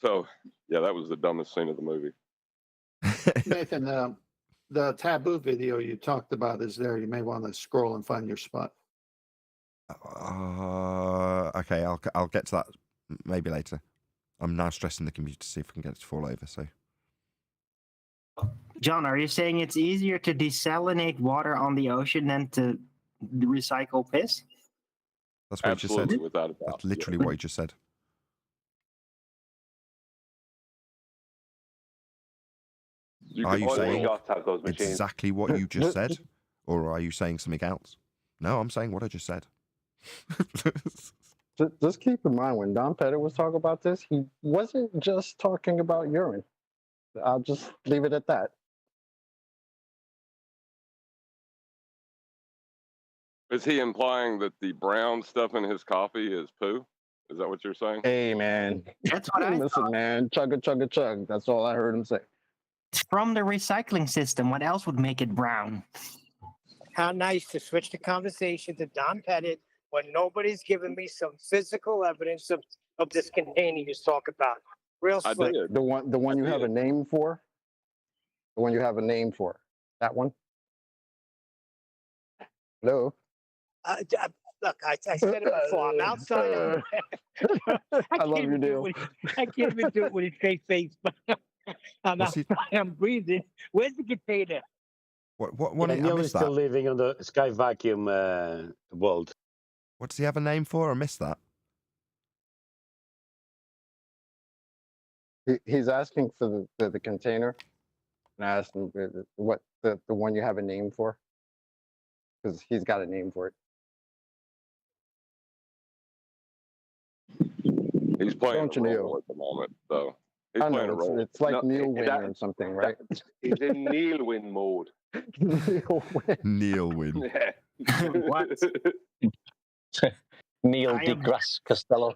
So, yeah, that was the dumbest scene of the movie. Nathan, the taboo video you talked about is there. You may want to scroll and find your spot. Okay, I'll get to that maybe later. I'm now stressing the computer to see if we can get it to fall over. So, John, are you saying it's easier to desalinate water on the ocean than to recycle piss? That's what you just said. Without a doubt. That's literally what you just said. Are you saying exactly what you just said? Or are you saying something else? No, I'm saying what I just said. Just keep in mind, when Don Pettit was talking about this, he wasn't just talking about urine. I'll just leave it at that. Is he implying that the brown stuff in his coffee is poo? Is that what you're saying? Hey, man. That's what I Listen, thought. man. Chug a chug a chug. That's all I heard him say. It's from the recycling system. What else would make it brown? How nice to switch the conversation to Don Pettit when nobody's giving me some physical evidence of this container you talk about. Real slick. The one you have a name for? The one you have a name for? That one? Hello? Look, I said it before. I'm outside. I love you, Neil. I can't even do it with a straight face, but I'm outside. I'm breathing. Where's the container? What Neil is still living on the sky vacuum world. What does he have a name for? I missed that. He's asking for the container, and I asked him what the one you have a name for, because he's got a name for it. He's playing Don't a you, role Neil? at the moment, though. He's I playing a know role. it's like No, Neil Win that- or something, right? He's in Neil win mode. Neil Win. Neil win. Yeah. What? Neil I am- deGrasse Costello.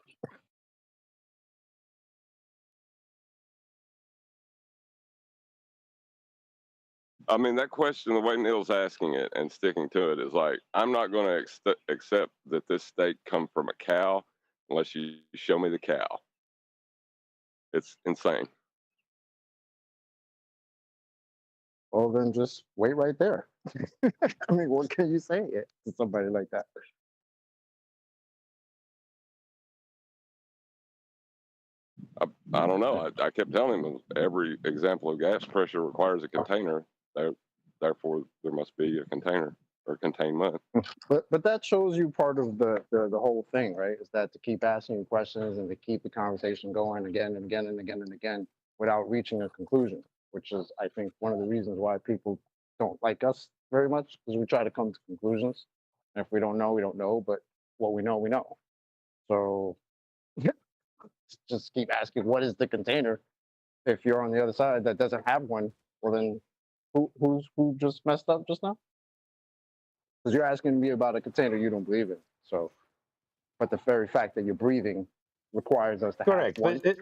I mean, that question, the way Neil's asking it and sticking to it, is like, I'm not going to accept that this steak come from a cow unless you show me the cow. It's insane. Well, then just wait right there. I mean, what can you say to somebody like that? I don't know. I kept telling him every example of gas pressure requires a container. Therefore, there must be a container or containment. But that shows you part of the whole thing, right? Is that to keep asking you questions and to keep the conversation going again and again and again and again without reaching a conclusion, which is, I think, one of the reasons why people don't like us very much, because we try to come to conclusions. And if we don't know, we don't know. But what we know. So just keep asking, what is the container? If you're on the other side that doesn't have one, well then who just messed up just now? Because you're asking me about a container you don't believe in. So, but the very fact that you're breathing requires us to Correct. have one. But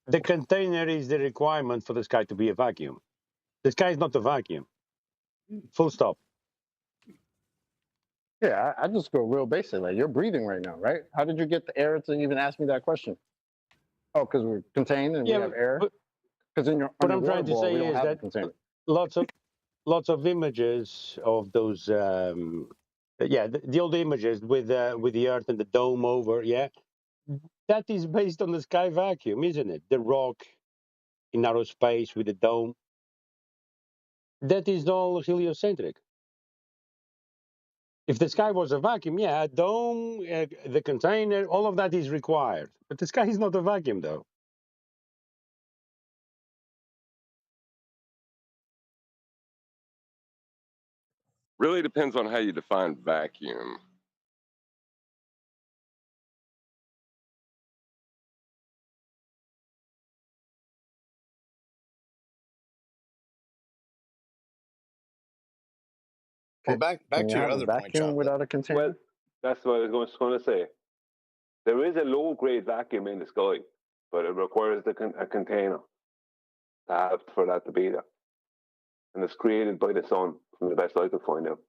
the container is the requirement for the sky to be a vacuum. The sky is not a vacuum. Full stop. Yeah, I just go real basic. Like, you're breathing right now, right? How did you get the air to even ask me that question? Oh, because we're contained and we have air. Because in your what I'm underwater trying to ball, say we don't is have a that container. lots of images of those the old images with the earth and the dome over, that is based on the sky vacuum, isn't it? The rock in outer space with the dome, that is all heliocentric. If the sky was a vacuum, a dome, the container, all of that is required, but the sky is not a vacuum, though. Really depends on how you define vacuum. Well, back Can to you your have a other point, vacuum Chocolate. without a container? Well, that's what I was going to say. There is a low-grade vacuum in the sky, but it requires a container to have for that to be there. And it's created by the sun, from the best I could find out.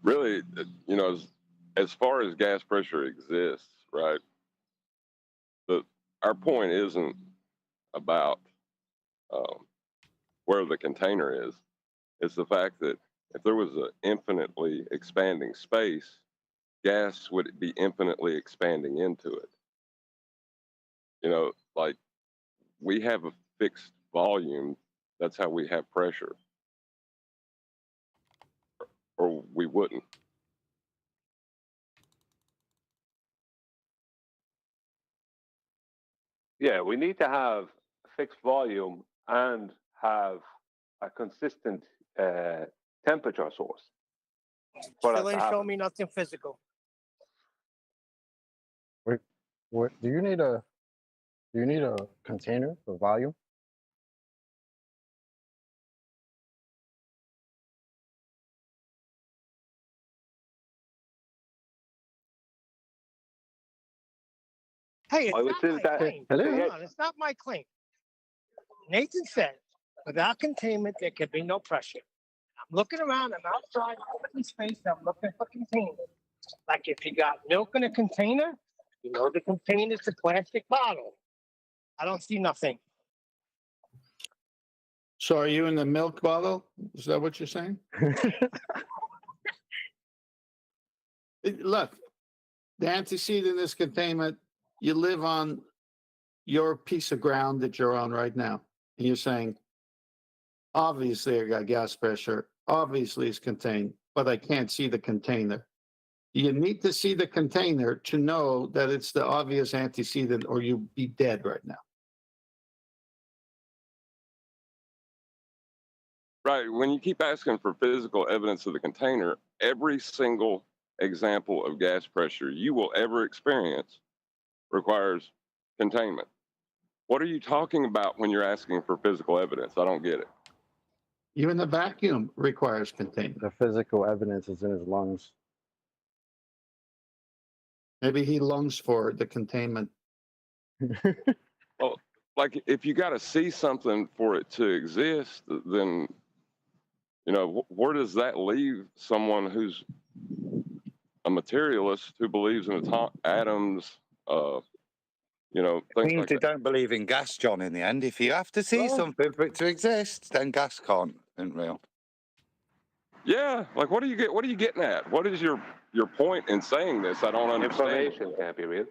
Really, as far as gas pressure exists, right? Our point isn't about where the container is. It's the fact that if there was an infinitely expanding space, gas would be infinitely expanding into it. Like we have a fixed volume. That's how we have pressure. Or we wouldn't. Yeah, we need to have a fixed volume and have a consistent temperature source. Still ain't show me nothing physical. Wait, what? Do you need a container for volume? Hey, it's I would not say my that. claim. Hello? Hold on, it's not my claim. Nathan said, without containment, there can be no pressure. I'm looking around, I'm outside, open space, I'm looking for containment. Like if you got milk in a container, you know the container's a plastic bottle. I don't see nothing. So are you in the milk bottle? Is that what you're saying? Look, the antecedent containment, you live on your piece of ground that you're on right now. And you're saying, obviously I got gas pressure, obviously it's contained, but I can't see the container. You need to see the container to know that it's the obvious antecedent, or you'd be dead right now. Right. When you keep asking for physical evidence of the container, every single example of gas pressure you will ever experience requires containment. What are you talking about when you're asking for physical evidence? I don't get it. Even the vacuum requires containment. The physical evidence is in his lungs. Maybe he longs for the containment. Well, like if you got to see something for it to exist, then, you know, where does that leave someone who's a materialist who believes in atoms, you know, things Means like they that? don't believe in gas, John, in the end. If you have to see something for it to exist, then gas isn't real. Yeah, like what are you getting at? What is your point in saying this? I don't understand. Information can't be real.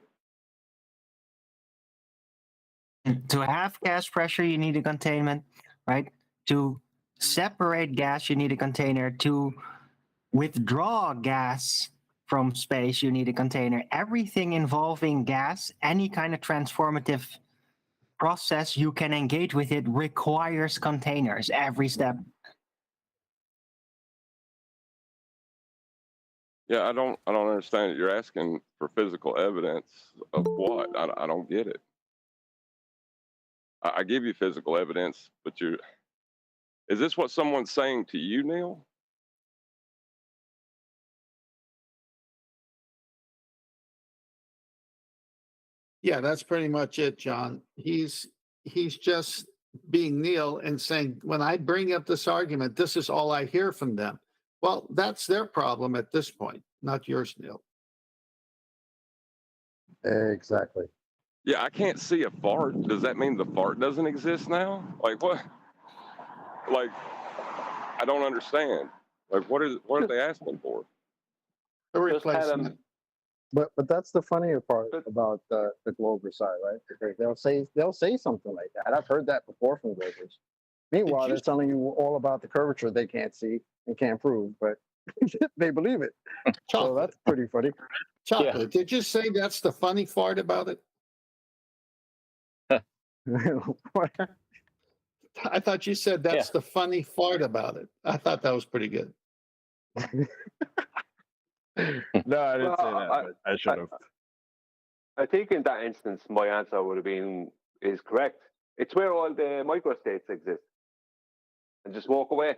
To have gas pressure, you need a containment, right? To separate gas, you need a container. To withdraw gas from space, you need a container. Everything involving gas, any kind of transformative process you can engage with it requires containers, every step. Yeah, I don't understand it. You're asking for physical evidence of what? I don't get it. I give you physical evidence, but is this what someone's saying to you, Neil? Yeah, that's pretty much it, John. He's just being Neil and saying, when I bring up this argument, this is all I hear from them. Well, that's their problem at this point, not yours, Neil. Exactly. Yeah, I can't see a fart. Does that mean the fart doesn't exist now? Like what? Like I don't understand. Like what are they asking for? A replacement. But that's the funnier part about the Glober side, right? Because they'll say something like that. I've heard that before from Globers. Meanwhile, they're telling you all about the curvature they can't see and can't prove, but they believe it. So that's pretty funny. Chocolate. Did you say that's the funny part about it? I thought you said that's the funny part about it. I thought that was pretty good. No, I didn't say that, but I should have. I think in that instance, my answer would have been is correct. It's where all the microstates exist, and just walk away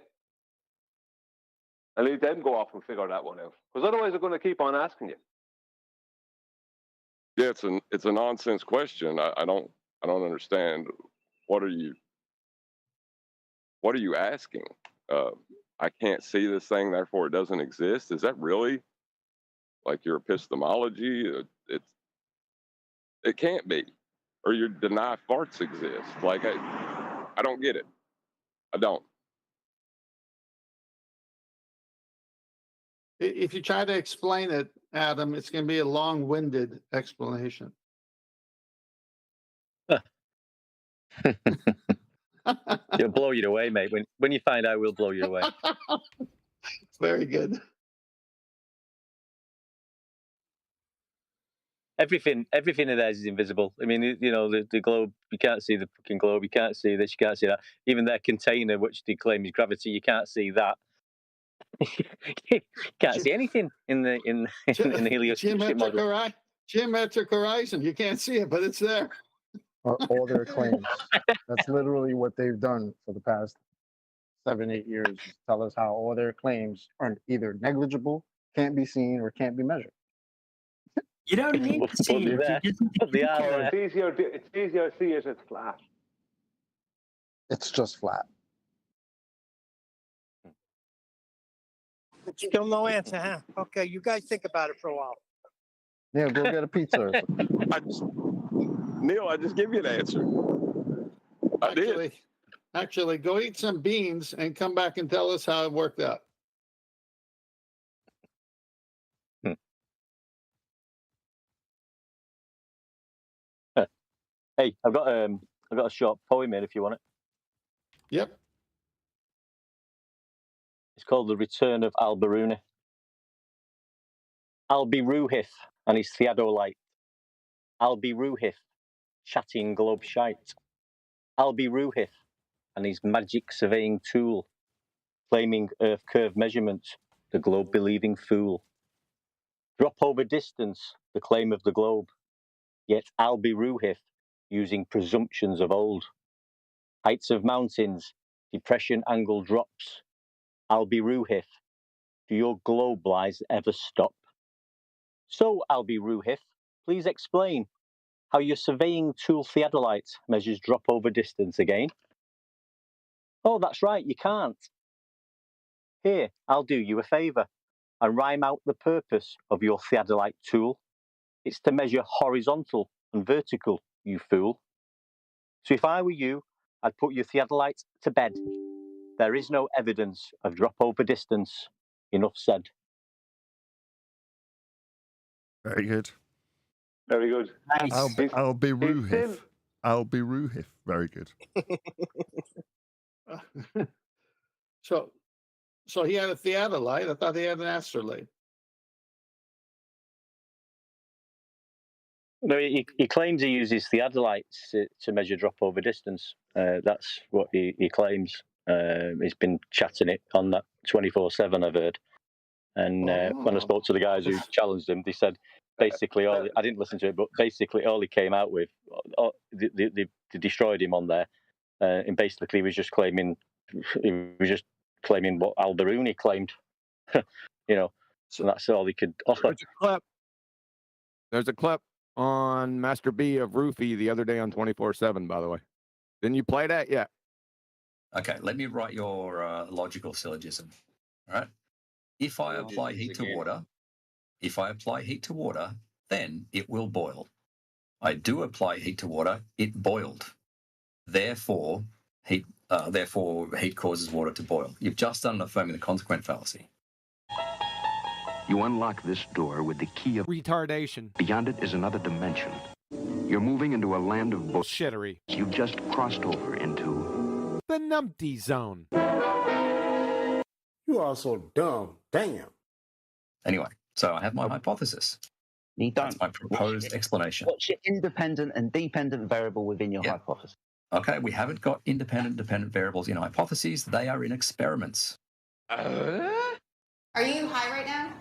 and leave them go off and figure that one out. Because otherwise, they're going to keep on asking you. Yeah, it's a nonsense question. I don't understand. What are you asking? I can't see this thing, therefore it doesn't exist. Is that really like your epistemology? It can't be, or you deny farts exist. Like I don't get it. I don't. If you try to explain it, Adam, it's going to be a long-winded explanation. It'll blow you away, mate. When you find out, we'll blow you away. Very good. Everything in theirs is invisible. I mean, you know, the globe, you can't see the fucking globe, you can't see this, you can't see that. Even their container, which they claim is gravity, you can't see that. You can't see anything in the heliocentric model. Geometric horizon. You can't see it, but it's there. All their claims. That's literally what they've done for the past 7-8 years. Is tell us how all their claims are either negligible, can't be seen, or can't be measured. You don't need to see it. It's easier to see it. It's flat. It's just flat. Still no answer, huh? Okay, you guys think about it for a while. Yeah, go get a pizza. Neil, I just give you an answer. I did. Actually, go eat some beans and come back and tell us how it worked out. Hey, I've got a short poem here if you want it. Yep. It's called The Return of Al-Biruni. Albi Ruhith and his theodolite. Albi Ruhith, chatting globe shite. Albi Ruhith and his magic surveying tool, claiming Earth curve measurements, the globe-believing fool. Drop over distance, the claim of the globe, yet Albi Ruhith, using presumptions of old. Heights of mountains, depression angle drops. Albi Ruhith, do your globe lies ever stop? So, Albi Ruhith, please explain how your surveying tool theodolite measures drop over distance again. Oh, that's right, you can't. Here, I'll do you a favour and rhyme out the purpose of your theodolite tool. It's to measure horizontal and vertical, you fool. So if I were you, I'd put your theodolite to bed. There is no evidence of drop over distance. Enough said. Very good. Very good. Nice. I'll be Ruhith. I'll be Ruhith. Very good. So he had a theodolite. I thought he had an astrolite. No, he claims he uses theodolites to measure drop over distance. That's what he claims. He's been chatting it on that 24/7, I've heard. And when I spoke to the guys who challenged him, they said basically I didn't listen to it, but basically all he came out with, they destroyed him on there. And basically he was just claiming what Al-Biruni claimed. You know, so that's all he could offer. There's a clip on Master B of Roofy the other day on 24/7, by the way. Didn't you play that yet? Okay, let me write your logical syllogism. All right. If I apply heat to water, then it will boil. I do apply heat to water, it boiled. Therefore, heat causes water to boil. You've just done an affirming the consequent fallacy. You unlock this door with the key of retardation. Beyond it is another dimension. You're moving into a land of bullshittery. You've just crossed over into the numpty zone. You are so dumb. Damn. Anyway, so I have my hypothesis. That's my proposed explanation. What's your independent and dependent variable within your hypothesis? Okay, we haven't got independent, dependent variables in hypotheses. They are in experiments. Are you high right now?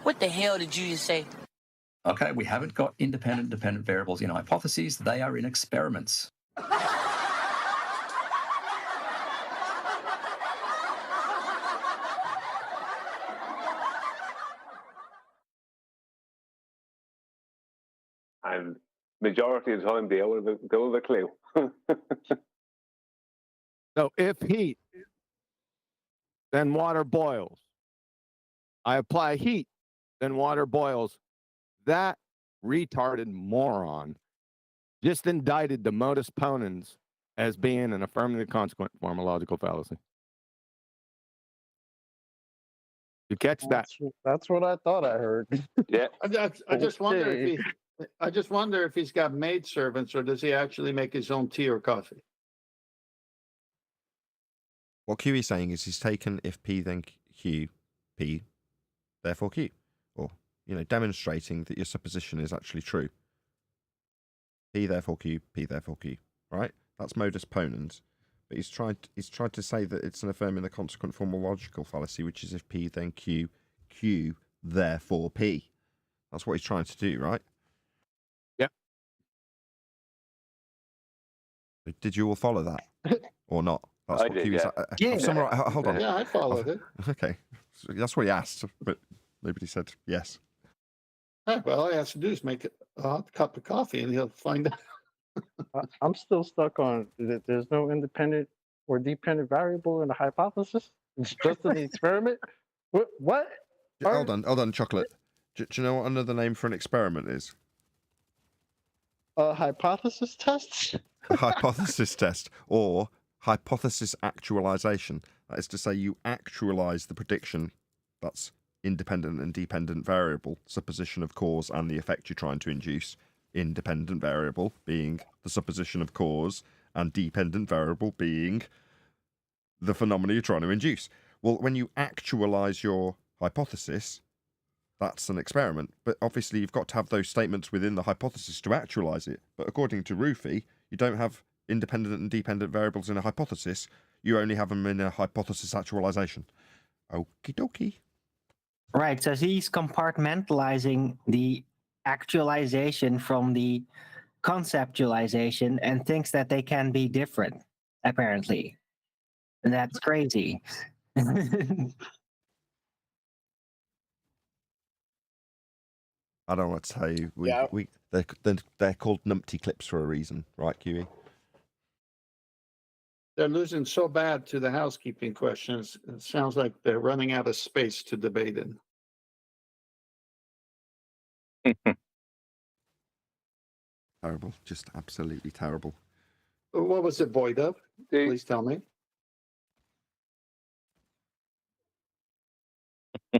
What the hell did you just say? Okay, we haven't got independent, dependent variables in hypotheses. They are in experiments. And majority of the time, they don't have a clue. So if heat, then water boils. I apply heat, then water boils. That retarded moron just indicted the modus ponens as being an affirmative consequent form of logical fallacy. You catch that? That's what I thought I heard. Yeah. I just wonder if he's got maidservants, or does he actually make his own tea or coffee? What Q is saying is he's taken if P then Q, P, therefore Q. Or, demonstrating that your supposition is actually true. P therefore Q, P therefore Q. Right? That's modus ponens. But he's tried to say that it's an affirming the consequent form of logical fallacy, which is if P then Q, Q therefore P. That's what he's trying to do, right? Yep. Did you all follow that or not? That's I did, Q is. Hold on. Yeah, I followed it. Okay, so that's what he asked, but nobody said yes. Yeah, well, all he has to do is make a hot cup of coffee, and he'll find out. I'm still stuck on that. There's no independent or dependent variable in the hypothesis. It's just an experiment. What? Hold on, chocolate. Do you know what another name for an experiment is? A hypothesis test. A hypothesis test, or hypothesis actualization. That is to say, you actualize the prediction. That's independent and dependent variable, supposition of cause and the effect you're trying to induce. Independent variable being the supposition of cause, and dependent variable being the phenomena you're trying to induce. Well, when you actualize your hypothesis, that's an experiment. But obviously, you've got to have those statements within the hypothesis to actualize it. But according to Rufy, you don't have independent and dependent variables in a hypothesis. You only have them in a hypothesis actualization. Okie dokie. Right, so he's compartmentalizing the actualization from the conceptualization and thinks that they can be different, apparently. And that's crazy. I don't know what to tell you. They're called numpty clips for a reason, right, QE? They're losing so bad to the housekeeping questions. It sounds like they're running out of space to debate in. Terrible, just absolutely terrible. What was it void of? Please tell me.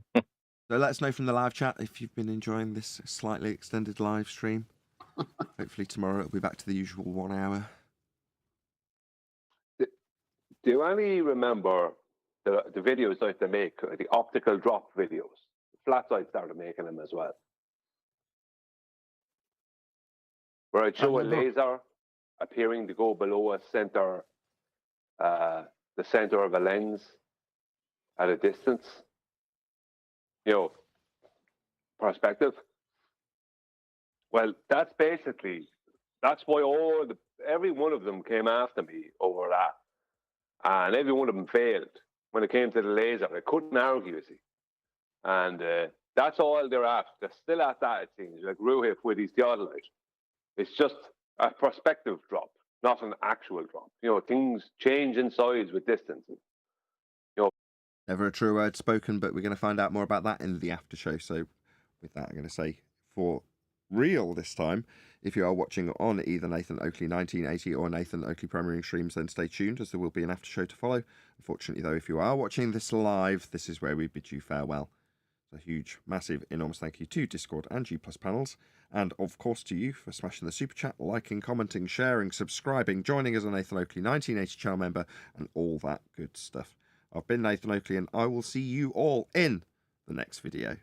So let us know from the live chat if you've been enjoying this slightly extended live stream. Hopefully tomorrow it'll be back to the usual 1 hour. Do any remember the videos that they make, the optical drop videos? Flatside started making them as well. Where I'd show a laser appearing to go below a center, the center of a lens at a distance. You know, perspective. Well, that's why every one of them came after me over that. And every one of them failed when it came to the laser. They couldn't argue, you see. And that's all they're at. They're still at that, it seems, like Ruhif with his theodolite. It's just a perspective drop, not an actual drop. You know, things change in size with distance. You know. Never a true word spoken, but we're going to find out more about that in the after show. So with that, I'm going to say for real this time, if you are watching on either Nathan Oakley 1980 or Nathan Oakley Premiering streams, then stay tuned as there will be an after show to follow. Unfortunately, though, if you are watching this live, this is where we bid you farewell. A huge, massive, enormous thank you to Discord and G+ panels, and of course to you for smashing the super chat, liking, commenting, sharing, subscribing, joining as a Nathan Oakley 1980 channel member, and all that good stuff. I've been Nathan Oakley, and I will see you all in the next video.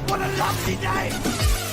What a lovely day!